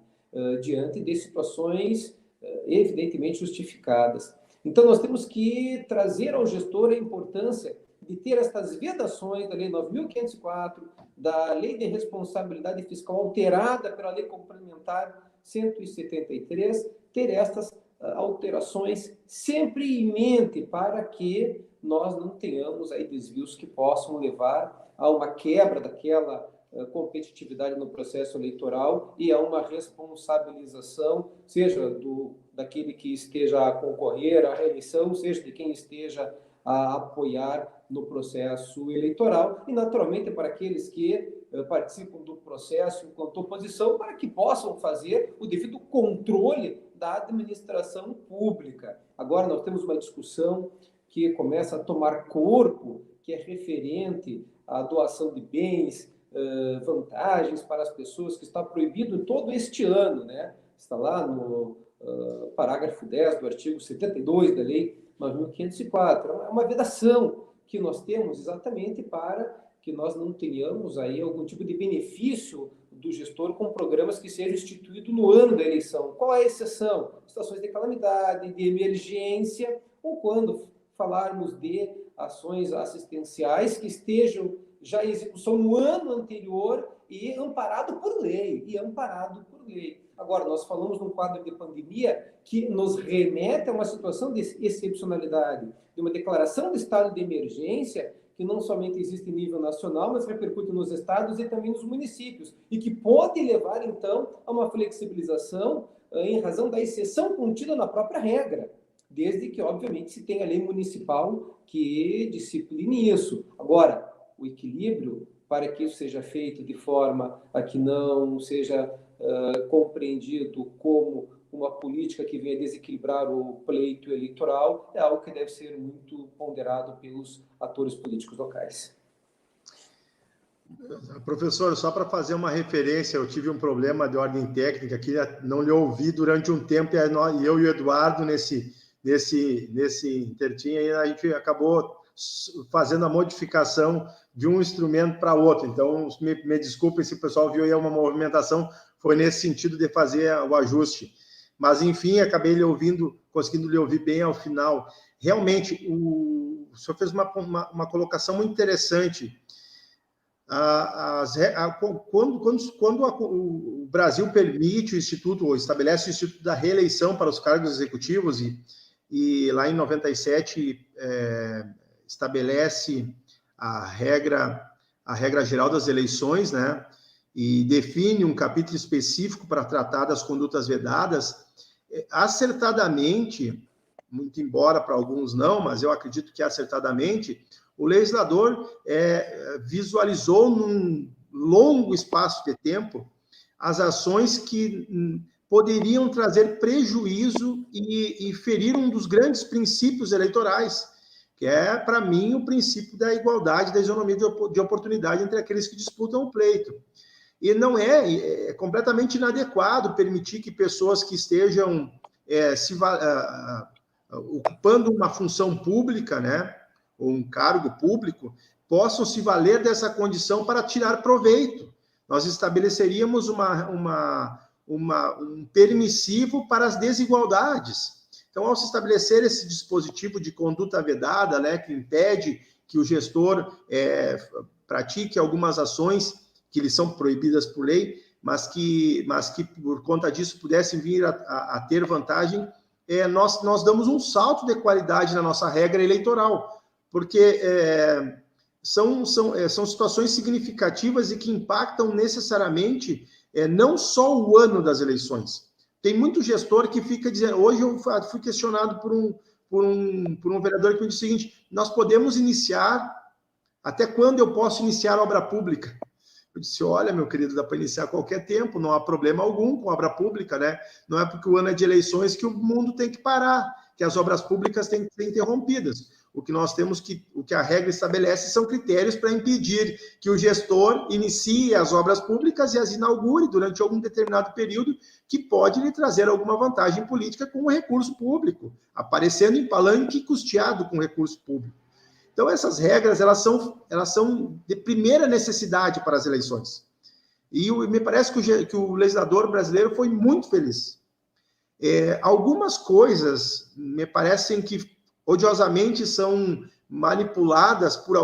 diante de situações evidentemente justificadas. Então, nós temos que trazer ao gestor a importância de ter estas vedações da Lei 9.504, da Lei de Responsabilidade Fiscal alterada pela Lei Complementar 173, ter estas alterações sempre em mente para que nós não tenhamos aí desvios que possam levar a uma quebra daquela competitividade no processo eleitoral e a uma responsabilização, seja daquele que esteja a concorrer à reeleição, seja de quem esteja a apoiar no processo eleitoral e, naturalmente, para aqueles que participam do processo enquanto oposição, para que possam fazer o devido controle da administração pública. Agora nós temos uma discussão que começa a tomar corpo, que é referente à doação de bens, vantagens para as pessoas, que está proibido todo este ano, né? Está lá no parágrafo 10 do artigo 72 da Lei 9.504. É uma vedação que nós temos exatamente para que nós não tenhamos aí algum tipo de benefício do gestor com programas que sejam instituídos no ano da eleição. Qual é a exceção? Situações de calamidade, de emergência, ou quando falarmos de ações assistenciais que estejam já em execução no ano anterior e amparado por lei. Agora, nós falamos num quadro de pandemia que nos remete a uma situação de excepcionalidade, de uma declaração de estado de emergência que não somente existe em nível nacional, mas repercute nos estados e também nos municípios, e que pode levar, então, a uma flexibilização em razão da exceção contida na própria regra, desde que, obviamente, se tenha a lei municipal que discipline isso. Agora, o equilíbrio, para que isso seja feito de forma a que não seja compreendido como uma política que venha desequilibrar o pleito eleitoral, é algo que deve ser muito ponderado pelos atores políticos locais. Professor, só para fazer uma referência, eu tive um problema de ordem técnica que não lhe ouvi durante um tempo, e eu e o Eduardo, nesse intertinho, aí a gente acabou fazendo a modificação de um instrumento para outro. Então, me desculpem se o pessoal viu aí uma movimentação, foi nesse sentido de fazer o ajuste. Mas, enfim, acabei conseguindo lhe ouvir bem ao final. Realmente, o senhor fez uma colocação muito interessante. Quando o Brasil permite o Instituto, ou estabelece o Instituto da Reeleição para os cargos executivos, e lá em 97 estabelece a regra geral das eleições, né? E define um capítulo específico para tratar das condutas vedadas, acertadamente, muito embora para alguns não, mas eu acredito que acertadamente, o legislador visualizou num longo espaço de tempo as ações que poderiam trazer prejuízo e ferir um dos grandes princípios eleitorais, que é, para mim, o princípio da igualdade, da isonomia de oportunidade entre aqueles que disputam o pleito. E não é completamente inadequado permitir que pessoas que estejam ocupando uma função pública, né, ou um cargo público, possam se valer dessa condição para tirar proveito. Nós estabeleceríamos um permissivo para as desigualdades. Então, ao se estabelecer esse dispositivo de conduta vedada, né, que impede que o gestor pratique algumas ações que lhe são proibidas por lei, mas que por conta disso pudessem vir a ter vantagem, nós damos um salto de qualidade na nossa regra eleitoral, porque são situações significativas e que impactam necessariamente não só o ano das eleições. Tem muito gestor que fica dizendo... Hoje eu fui questionado por um vereador que me disse o seguinte: nós podemos iniciar... Até quando eu posso iniciar obra pública? Eu disse: olha, meu querido, dá para iniciar a qualquer tempo, não há problema algum com obra pública, né? Não é porque o ano é de eleições que o mundo tem que parar, que as obras públicas têm que ser interrompidas. O que nós temos o que a regra estabelece são critérios para impedir que o gestor inicie as obras públicas e as inaugure durante algum determinado período que pode lhe trazer alguma vantagem política com o recurso público, aparecendo em palanque custeado com recurso público. Então, essas regras, elas são de primeira necessidade para as eleições. E me parece que o legislador brasileiro foi muito feliz. Algumas coisas me parecem que odiosamente são manipuladas por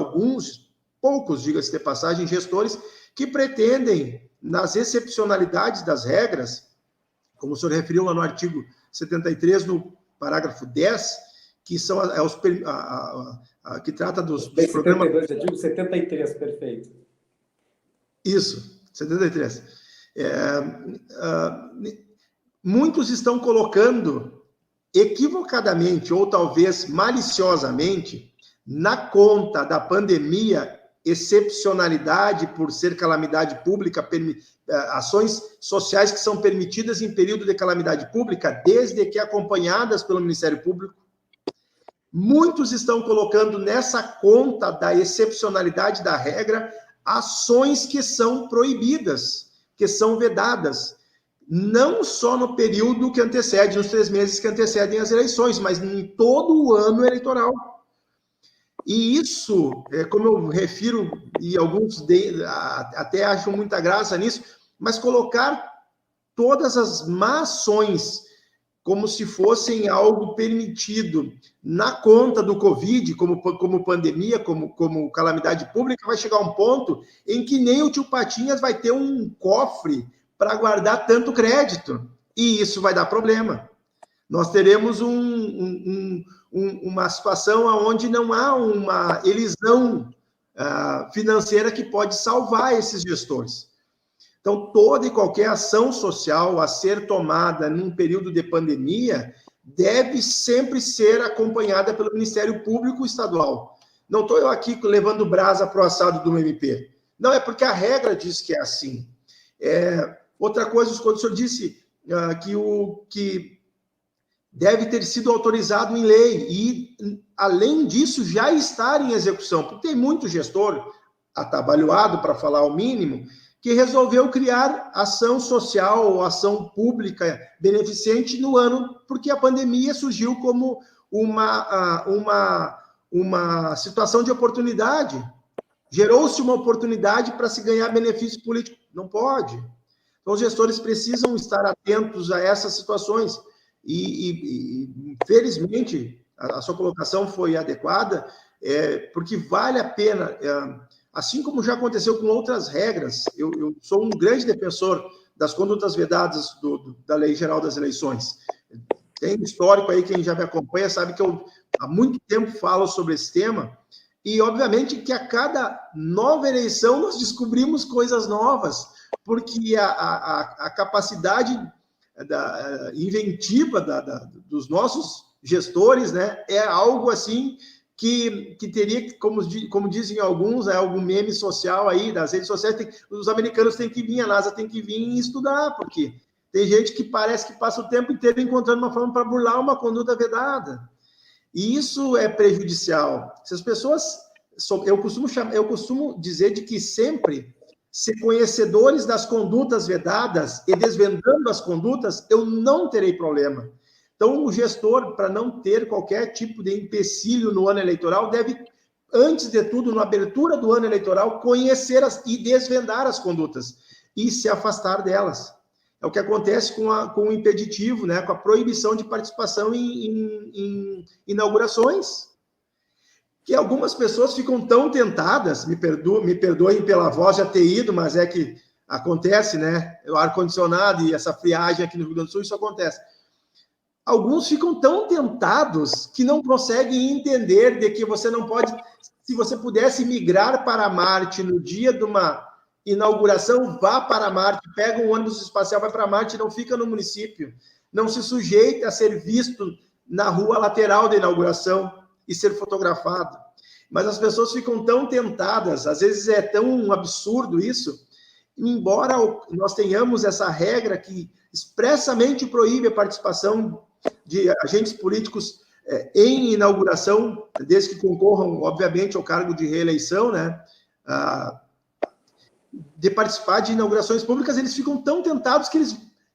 poucos, diga-se de passagem, gestores que pretendem, nas excepcionalidades das regras, como o senhor referiu lá no artigo 73, no parágrafo 10, que são que trata dos programas... 72, artigo 73, perfeito. Isso, 73. Muitos estão colocando equivocadamente, ou talvez maliciosamente, na conta da pandemia, excepcionalidade por ser calamidade pública, ações sociais que são permitidas em período de calamidade pública, desde que acompanhadas pelo Ministério Público. Muitos estão colocando nessa conta da excepcionalidade da regra ações que são proibidas, que são vedadas, não só no período que antecede, nos 3 meses que antecedem as eleições, mas em todo o ano eleitoral. E isso, como eu refiro, e alguns até acham muita graça nisso, mas colocar todas as más ações como se fossem algo permitido na conta do Covid, como pandemia, como calamidade pública, vai chegar um ponto em que nem o tio Patinhas vai ter um cofre para guardar tanto crédito, e isso vai dar problema. Nós teremos uma situação onde não há uma elisão financeira que pode salvar esses gestores. Então, toda e qualquer ação social a ser tomada num período de pandemia deve sempre ser acompanhada pelo Ministério Público Estadual. Não estou eu aqui levando brasa para o assado do MP. Não, é porque a regra diz que é assim. Outra coisa, quando o senhor disse que deve ter sido autorizado em lei e, além disso, já estar em execução. Porque tem muito gestor, atabalhoado, para falar o mínimo, que resolveu criar ação social ou ação pública beneficente no ano, porque a pandemia surgiu como uma situação de oportunidade. Gerou-se uma oportunidade para se ganhar benefício político. Não pode. Então, os gestores precisam estar atentos a essas situações. E felizmente, a sua colocação foi adequada, porque vale a pena... Assim como já aconteceu com outras regras, eu sou um grande defensor das condutas vedadas da Lei Geral das Eleições. Tem histórico aí, quem já me acompanha sabe que eu há muito tempo falo sobre esse tema, e obviamente que a cada nova eleição nós descobrimos coisas novas, porque a capacidade inventiva dos nossos gestores, né, é algo assim... que teria, como dizem alguns, algum meme social aí das redes sociais, os americanos têm que vir, a NASA tem que vir e estudar, porque tem gente que parece que passa o tempo inteiro encontrando uma forma para burlar uma conduta vedada. E isso é prejudicial. Se as pessoas... Eu costumo dizer de que sempre, se conhecedores das condutas vedadas e desvendando as condutas, eu não terei problema. Então, o gestor, para não ter qualquer tipo de empecilho no ano eleitoral, deve, antes de tudo, na abertura do ano eleitoral, conhecer e desvendar as condutas e se afastar delas. É o que acontece com o impeditivo, né, com a proibição de participação em inaugurações, que algumas pessoas ficam tão tentadas, me perdoem pela voz já ter ido, mas é que acontece, né, o ar-condicionado e essa friagem aqui no Rio Grande do Sul, isso acontece. Alguns ficam tão tentados que não conseguem entender de que você não pode... Se você pudesse migrar para Marte no dia de uma inauguração, vá para Marte, pega um ônibus espacial, vai para Marte, não fica no município. Não se sujeita a ser visto na rua lateral da inauguração e ser fotografado. Mas as pessoas ficam tão tentadas, às vezes é tão absurdo isso, embora nós tenhamos essa regra que expressamente proíbe a participação de agentes políticos em inauguração, desde que concorram, obviamente, ao cargo de reeleição, né? De participar de inaugurações públicas, eles ficam tão tentados que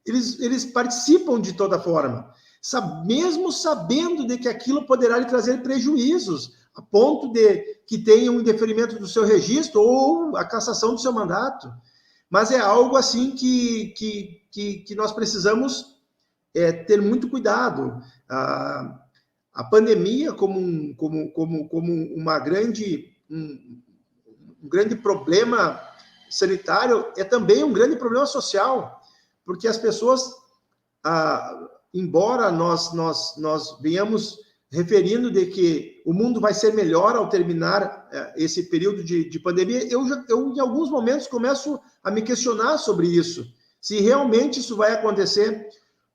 eles participam de toda forma, mesmo sabendo de que aquilo poderá lhe trazer prejuízos, a ponto de que tenha um indeferimento do seu registro ou a cassação do seu mandato. Mas é algo assim que nós precisamos ter muito cuidado. A pandemia, como um grande problema sanitário, é também um grande problema social, porque as pessoas, embora nós venhamos referindo de que o mundo vai ser melhor ao terminar esse período de pandemia, eu em alguns momentos começo a me questionar sobre isso, se realmente isso vai acontecer,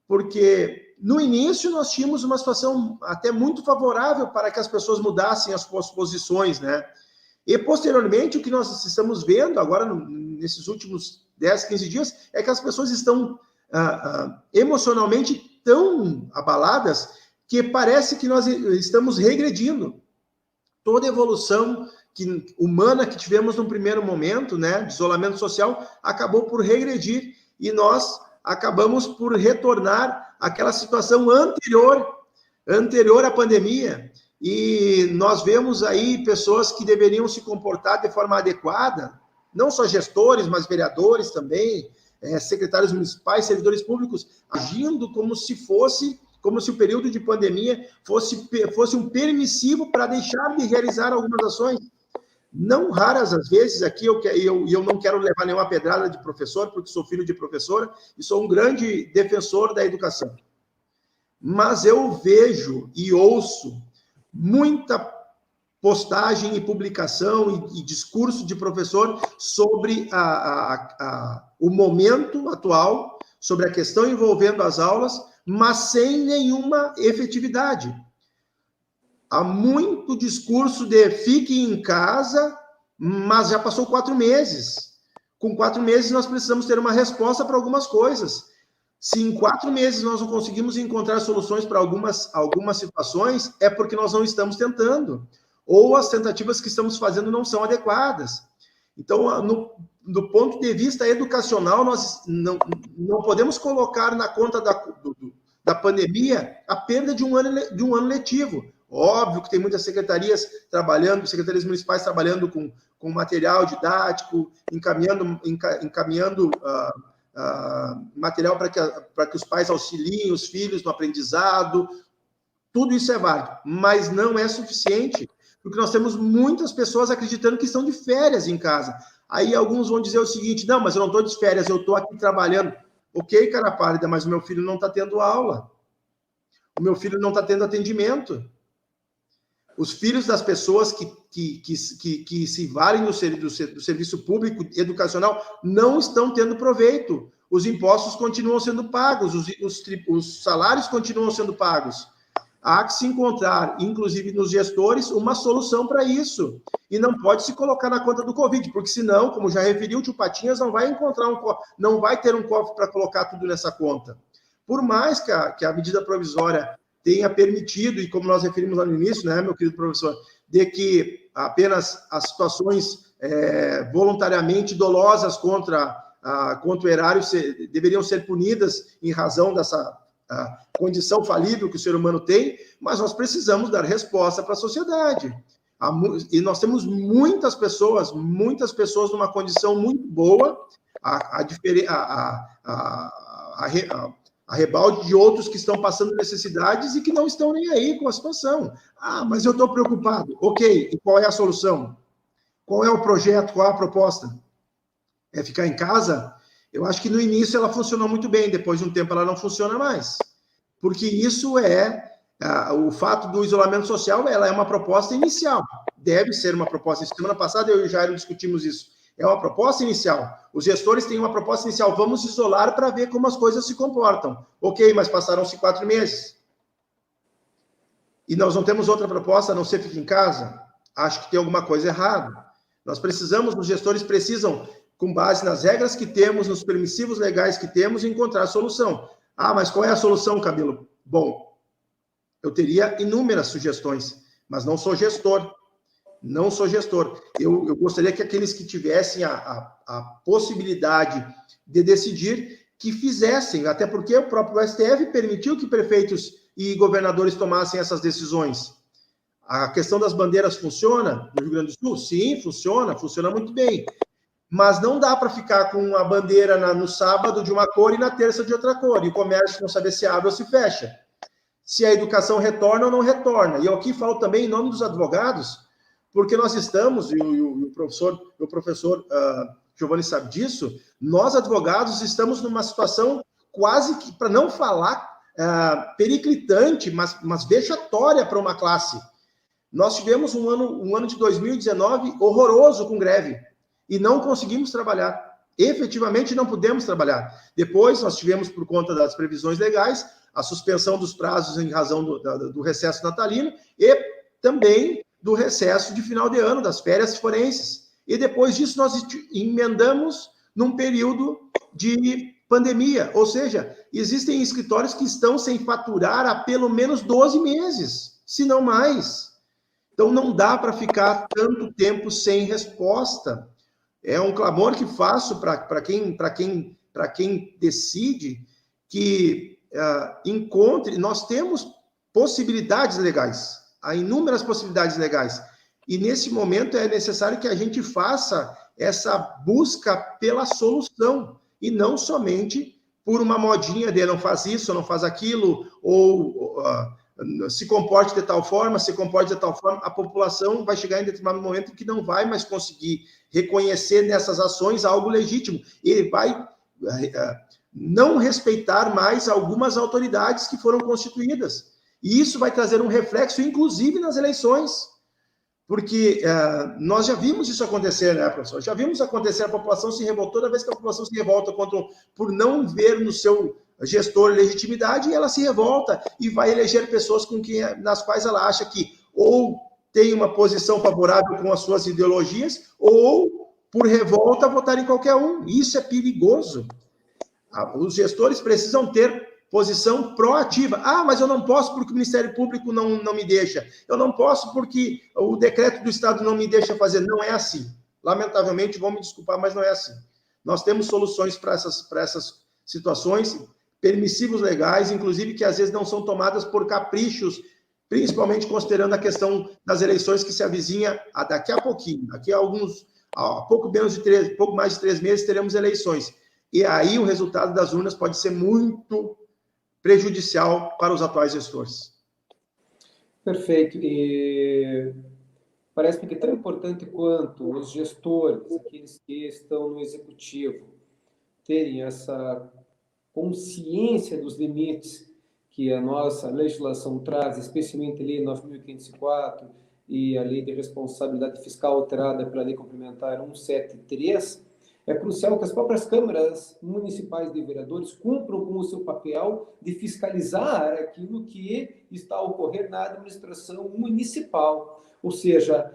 porque no início nós tínhamos uma situação até muito favorável para que as pessoas mudassem as suas posições, né? E posteriormente, o que nós estamos vendo agora, nesses últimos 10, 15 dias, é que as pessoas estão emocionalmente tão abaladas que parece que nós estamos regredindo. Toda a evolução humana que tivemos no primeiro momento, né, de isolamento social, acabou por regredir e nós acabamos por retornar àquela situação anterior à pandemia. E nós vemos aí pessoas que deveriam se comportar de forma adequada, não só gestores, mas vereadores também, secretários municipais, servidores públicos, agindo como se o período de pandemia fosse um permissivo para deixar de realizar algumas ações. Não raras as vezes, aqui eu não quero levar nenhuma pedrada de professor, porque sou filho de professora e sou um grande defensor da educação. Mas eu vejo e ouço muita postagem e publicação e discurso de professor sobre o momento atual, sobre a questão envolvendo as aulas, mas sem nenhuma efetividade. Há muito discurso de fique em casa, mas já passou 4 meses. Com 4 meses, nós precisamos ter uma resposta para algumas coisas. Se em 4 meses nós não conseguimos encontrar soluções para algumas situações, é porque nós não estamos tentando. Ou as tentativas que estamos fazendo não são adequadas. Então, do ponto de vista educacional, nós não podemos colocar na conta da pandemia a perda de um ano letivo. Óbvio que tem muitas secretarias municipais trabalhando com material didático, encaminhando material para que os pais auxiliem os filhos no aprendizado. Tudo isso é válido, mas não é suficiente, porque nós temos muitas pessoas acreditando que estão de férias em casa. Aí alguns vão dizer o seguinte: não, mas eu não estou de férias, eu estou aqui trabalhando. Ok, cara pálida, mas o meu filho não está tendo aula. O meu filho não está tendo atendimento. Os filhos das pessoas que se valem do serviço público educacional não estão tendo proveito. Os impostos continuam sendo pagos, os salários continuam sendo pagos. Há que se encontrar, inclusive nos gestores, uma solução para isso. E não pode se colocar na conta do Covid, porque senão, como já referiu o tio Patinhas, não vai ter um cofre para colocar tudo nessa conta. Por mais que a medida provisória tenha permitido, e como nós referimos lá no início, né, meu querido professor, de que apenas as situações voluntariamente dolosas contra o erário deveriam ser punidas em razão dessa condição falível que o ser humano tem, mas nós precisamos dar resposta para a sociedade. E nós temos muitas pessoas numa condição muito boa, a rebalde de outros que estão passando necessidades e que não estão nem aí com a situação. Mas eu estou preocupado. Ok, e qual é a solução? Qual é o projeto? Qual é a proposta? É ficar em casa? Eu acho que no início ela funcionou muito bem, depois de um tempo ela não funciona mais. Porque isso o fato do isolamento social, ela é uma proposta inicial. Deve ser uma proposta. Semana passada eu e o Jairo discutimos isso. É uma proposta inicial. Os gestores têm uma proposta inicial. Vamos isolar para ver como as coisas se comportam. Ok, mas passaram-se 4 meses. E nós não temos outra proposta a não ser ficar em casa? Acho que tem alguma coisa errada. Os gestores precisam, com base nas regras que temos, nos permissivos legais que temos, encontrar a solução. Mas qual é a solução, Camilo? Bom, eu teria inúmeras sugestões, mas não sou gestor. Não sou gestor. Eu gostaria que aqueles que tivessem a possibilidade de decidir, que fizessem, até porque o próprio STF permitiu que prefeitos e governadores tomassem essas decisões. A questão das bandeiras funciona no Rio Grande do Sul? Sim, funciona muito bem. Mas não dá para ficar com a bandeira no sábado de uma cor e na terça de outra cor, e o comércio não saber se abre ou se fecha. Se a educação retorna ou não retorna. E eu aqui falo também em nome dos advogados, porque nós estamos, e o professor Giovanni sabe disso, nós advogados estamos numa situação quase que, para não falar periclitante, mas vexatória para uma classe. Nós tivemos um ano de 2019 horroroso com greve, e não conseguimos trabalhar. Efetivamente não pudemos trabalhar. Depois nós tivemos, por conta das previsões legais, a suspensão dos prazos em razão do recesso natalino e também do recesso de final de ano, das férias forenses. E depois disso nós emendamos num período de pandemia, ou seja, existem escritórios que estão sem faturar há pelo menos 12 meses, se não mais. Então não dá para ficar tanto tempo sem resposta. É um clamor que faço para quem decide que encontre. Nós temos possibilidades legais, há inúmeras possibilidades legais, e nesse momento é necessário que a gente faça essa busca pela solução, e não somente por uma modinha de não faz isso, não faz aquilo, ou se comporte de tal forma, a população vai chegar em determinado momento que não vai mais conseguir reconhecer nessas ações algo legítimo. Ele vai não respeitar mais algumas autoridades que foram constituídas. E isso vai trazer um reflexo, inclusive, nas eleições. Porque nós já vimos isso acontecer, né, professor? Já vimos acontecer, a população se revoltou, toda vez que a população se revolta por não ver no seu gestor legitimidade, ela se revolta e vai eleger pessoas nas quais ela acha que ou tem uma posição favorável com as suas ideologias, ou, por revolta, votar em qualquer um. Isso é perigoso. Os gestores precisam ter posição proativa. Mas eu não posso porque o Ministério Público não me deixa. Eu não posso porque o decreto do Estado não me deixa fazer. Não é assim. Lamentavelmente, vão me desculpar, mas não é assim. Nós temos soluções para essas situações, permissivos legais, inclusive que às vezes não são tomadas por caprichos, principalmente considerando a questão das eleições que se avizinha daqui a pouquinho. Pouco mais de 3 meses teremos eleições. E aí o resultado das urnas pode ser muito prejudicial para os atuais gestores. Perfeito. E parece-me que é tão importante quanto os gestores, aqueles que estão no executivo, terem essa consciência dos limites que a nossa legislação traz, especialmente a Lei 9.504 e a Lei de Responsabilidade Fiscal alterada pela Lei Complementar 173, é crucial que as próprias câmaras municipais de vereadores cumpram com o seu papel de fiscalizar aquilo que está a ocorrer na administração municipal. Ou seja,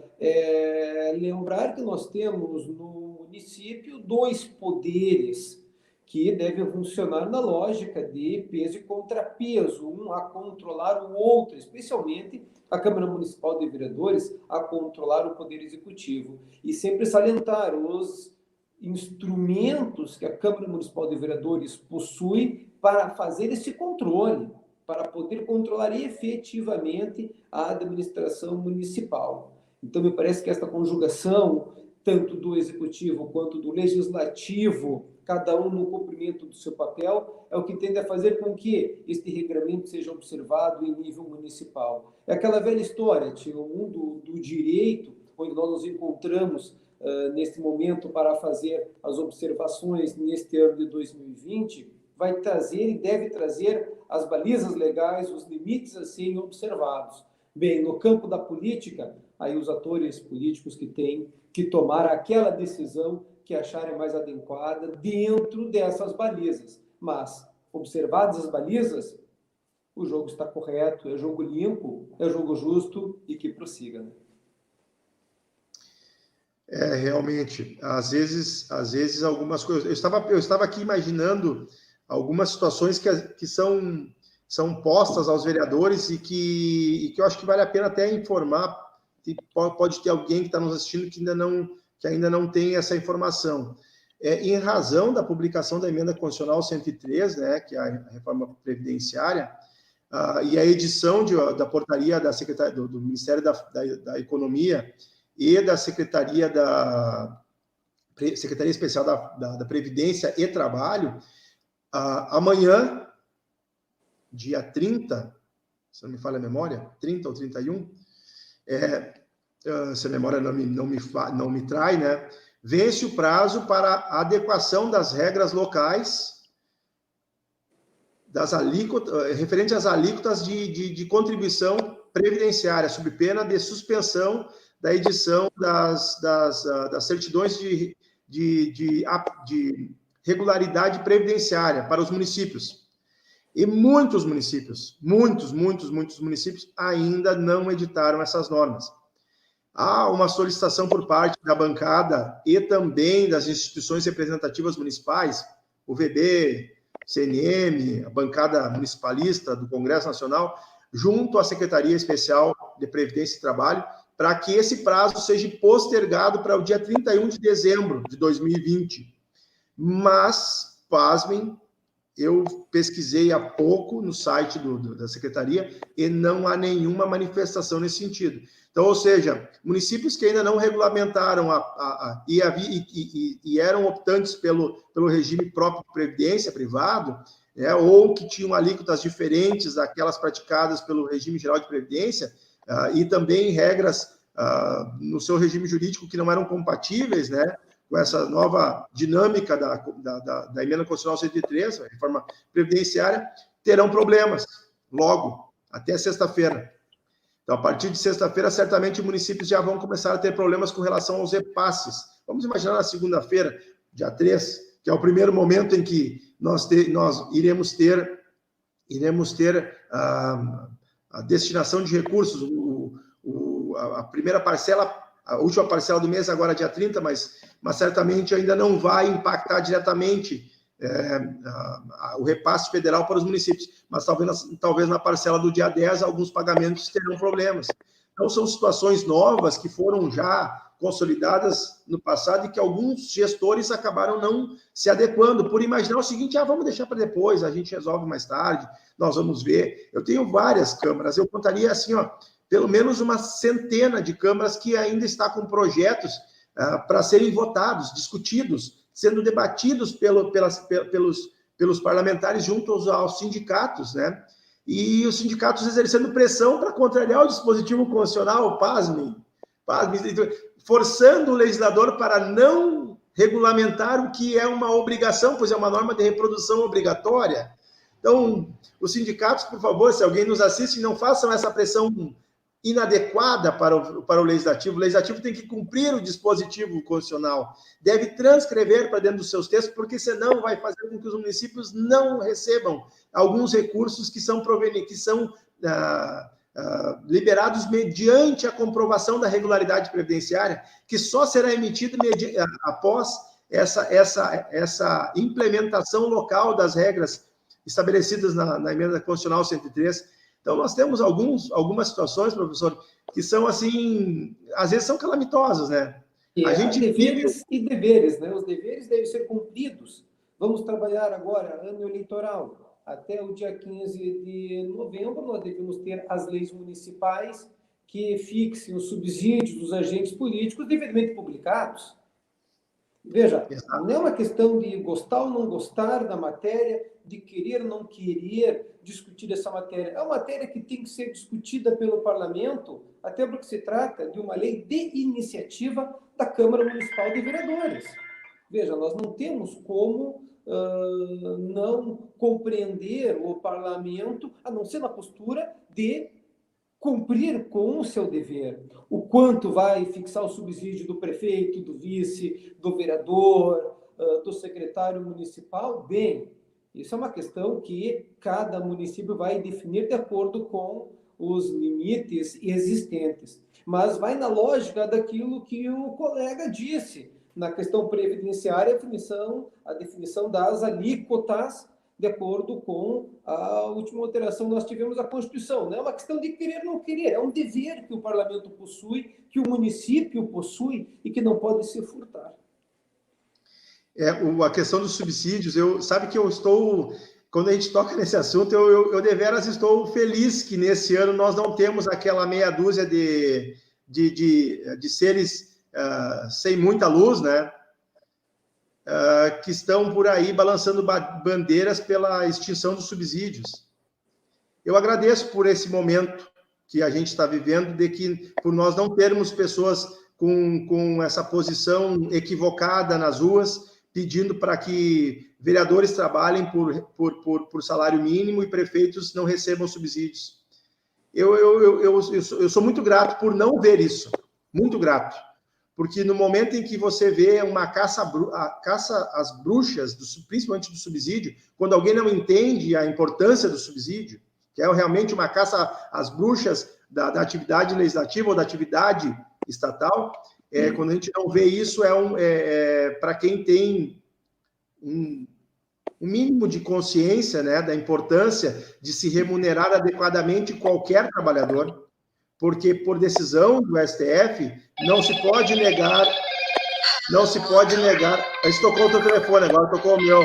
lembrar que nós temos no município 2 poderes que deve funcionar na lógica de peso e contrapeso, um a controlar o outro, especialmente a Câmara Municipal de Vereadores a controlar o Poder Executivo. E sempre salientar os instrumentos que a Câmara Municipal de Vereadores possui para fazer esse controle, para poder controlar efetivamente a administração municipal. Então, me parece que esta conjugação, tanto do Executivo quanto do Legislativo, cada um no cumprimento do seu papel, é o que tende a fazer com que este regramento seja observado em nível municipal. É aquela velha história, o mundo do direito, onde nós nos encontramos neste momento para fazer as observações neste ano de 2020, vai trazer e deve trazer as balizas legais, os limites a serem observados. Bem, no campo da política, aí os atores políticos que têm que tomar aquela decisão que acharem mais adequada dentro dessas balizas. Mas, observadas as balizas, o jogo está correto, é jogo limpo, é jogo justo e que prossiga. Né? Realmente, às vezes algumas coisas... Eu estava aqui imaginando algumas situações que são postas aos vereadores e que eu acho que vale a pena até informar. Pode ter alguém que está nos assistindo que ainda não tem essa informação. Em razão da publicação da Emenda Constitucional 103, né, que é a reforma previdenciária, e a edição da portaria da Secretaria, do Ministério da Economia e da Secretaria Especial da Previdência e Trabalho, amanhã, dia 30, se não me falha a memória, 30 ou 31, se a memória não me trai, né, vence o prazo para a adequação das regras locais referente às alíquotas de contribuição previdenciária, sob pena de suspensão da edição das certidões de regularidade previdenciária para os municípios. E muitos municípios ainda não editaram essas normas. Há uma solicitação por parte da bancada e também das instituições representativas municipais, o VB, CNM, a bancada municipalista do Congresso Nacional, junto à Secretaria Especial de Previdência e Trabalho, para que esse prazo seja postergado para o dia 31 de dezembro de 2020. Mas, pasmem, eu pesquisei há pouco no site da Secretaria e não há nenhuma manifestação nesse sentido. Então, ou seja, municípios que ainda não regulamentaram e eram optantes pelo regime próprio de previdência privado, ou que tinham alíquotas diferentes daquelas praticadas pelo regime geral de previdência, e também regras no seu regime jurídico que não eram compatíveis, né, com essa nova dinâmica da Emenda Constitucional 103, a reforma previdenciária, terão problemas logo, até sexta-feira. Então, a partir de sexta-feira, certamente municípios já vão começar a ter problemas com relação aos repasses. Vamos imaginar na segunda-feira, dia 3, que é o primeiro momento em que nós iremos ter a destinação de recursos, a primeira parcela, a última parcela do mês, agora dia 30, mas certamente ainda não vai impactar diretamente o repasse federal para os municípios, mas talvez na parcela do dia 10 alguns pagamentos terão problemas. Então, são situações novas que foram já consolidadas no passado e que alguns gestores acabaram não se adequando, por imaginar o seguinte: vamos deixar para depois, a gente resolve mais tarde, nós vamos ver. Eu tenho várias câmaras, eu contaria assim, pelo menos uma centena de câmaras que ainda está com projetos para serem votados, discutidos, sendo debatidos pelos parlamentares junto aos sindicatos, né? E os sindicatos exercendo pressão para contrariar o dispositivo constitucional, pasmem, forçando o legislador para não regulamentar o que é uma obrigação, pois é uma norma de reprodução obrigatória. Então, os sindicatos, por favor, se alguém nos assiste, não façam essa pressão inadequada para o legislativo. O legislativo tem que cumprir o dispositivo constitucional, deve transcrever para dentro dos seus textos, porque senão vai fazer com que os municípios não recebam alguns recursos que são liberados mediante a comprovação da regularidade previdenciária, que só será emitida após essa implementação local das regras estabelecidas na emenda constitucional 103. Então, nós temos algumas situações, professor, que são, assim, às vezes são calamitosas, né? A gente deveres e deveres, né? Os deveres devem ser cumpridos. Vamos trabalhar agora, ano eleitoral. Até o dia 15 de novembro, nós devemos ter as leis municipais que fixem os subsídios dos agentes políticos devidamente publicados. Veja, não é uma questão de gostar ou não gostar da matéria, de querer ou não querer discutir essa matéria. É uma matéria que tem que ser discutida pelo parlamento, até porque se trata de uma lei de iniciativa da Câmara Municipal de Vereadores. Veja, nós não temos como não compreender o parlamento, a não ser na postura de cumprir com o seu dever. O quanto vai fixar o subsídio do prefeito, do vice, do vereador, do secretário municipal? Bem, isso é uma questão que cada município vai definir de acordo com os limites existentes. Mas vai na lógica daquilo que o colega disse, na questão previdenciária, a definição das alíquotas de acordo com a última alteração que nós tivemos à Constituição. Não é uma questão de querer ou não querer, é um dever que o parlamento possui, que o município possui e que não pode se furtar. A questão dos subsídios, sabe que eu estou, quando a gente toca nesse assunto, eu deveras estou feliz que nesse ano nós não temos aquela meia dúzia de seres sem muita luz, né? Que estão por aí balançando bandeiras pela extinção dos subsídios. Eu agradeço por esse momento que a gente está vivendo, de que por nós não termos pessoas com essa posição equivocada nas ruas, pedindo para que vereadores trabalhem por salário mínimo e prefeitos não recebam subsídios. Eu sou muito grato por não ver isso, muito grato. Porque no momento em que você vê uma caça às bruxas, principalmente do subsídio, quando alguém não entende a importância do subsídio, que é realmente uma caça às bruxas da atividade legislativa ou da atividade estatal, quando a gente não vê isso, para quem tem um mínimo de consciência, né, da importância de se remunerar adequadamente qualquer trabalhador, porque por decisão do STF não se pode negar. Isso tocou o teu telefone, agora tocou o meu.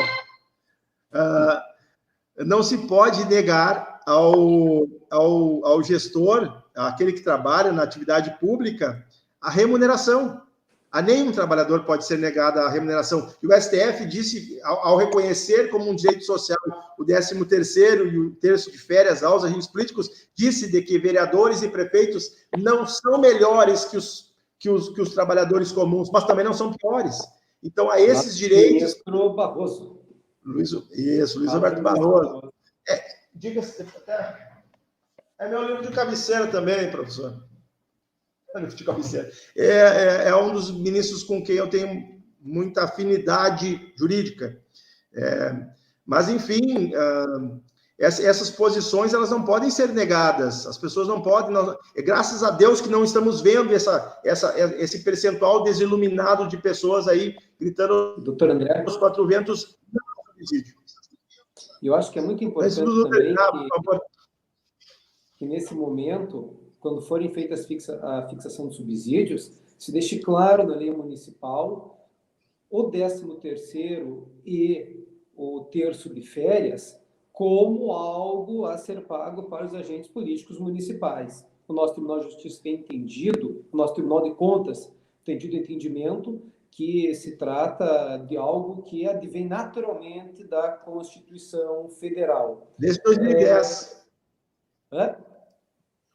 Não se pode negar ao gestor, aquele que trabalha na atividade pública, a remuneração. A nenhum trabalhador pode ser negada a remuneração. E o STF disse, ao reconhecer como um direito social o 13º e o terço de férias aos agentes políticos, disse de que vereadores e prefeitos não são melhores que os trabalhadores comuns, mas também não são piores. Então, a esses direitos... Ministro Barroso. Luiz Roberto Barroso. Diga-se... É meu livro de cabeceira também, professor. É um dos ministros com quem eu tenho muita afinidade jurídica. Mas, enfim, essas posições elas não podem ser negadas. As pessoas não podem... graças a Deus que não estamos vendo esse percentual desiluminado de pessoas aí gritando Doutor André, os quatro ventos. Eu acho que é muito importante também que nesse momento, quando forem feitas a fixação de subsídios, se deixe claro na lei municipal o 13º e o terço de férias como algo a ser pago para os agentes políticos municipais. O nosso Tribunal de Justiça tem entendido, o nosso Tribunal de Contas tem tido entendimento que se trata de algo que advém naturalmente da Constituição Federal. Desde 2010.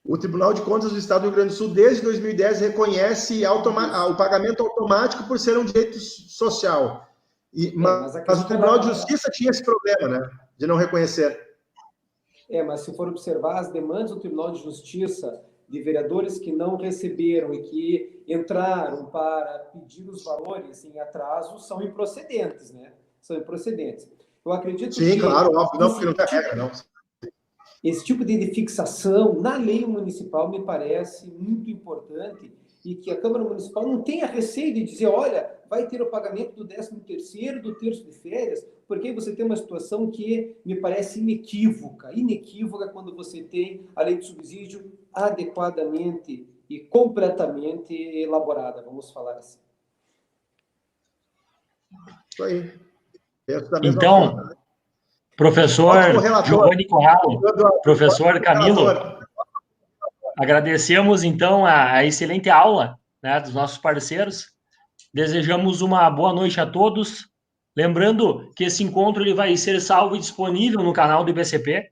O Tribunal de Contas do Estado do Rio Grande do Sul, desde 2010, reconhece o pagamento automático por ser um direito social. Mas o Tribunal de Justiça tinha esse problema, né, de não reconhecer. Mas se for observar as demandas do Tribunal de Justiça de vereadores que não receberam e que entraram para pedir os valores em atraso, são improcedentes, né? São improcedentes. Eu acredito que... Sim, claro, óbvio, não, porque não tem regra, não. Esse tipo de fixação na lei municipal me parece muito importante e que a Câmara Municipal não tenha receio de dizer, olha, vai ter o pagamento do 13º, do terço de férias, porque você tem uma situação que me parece inequívoca quando você tem a lei de subsídio adequadamente e completamente elaborada, vamos falar assim. Isso aí. Penso da mesma Então, forma. professor Giovanni Corralo, professor Camilo, relator. agradecemos, então, a excelente aula, né, dos nossos parceiros. Desejamos uma boa noite a todos. Lembrando que esse encontro ele vai ser salvo e disponível no canal do IBCP.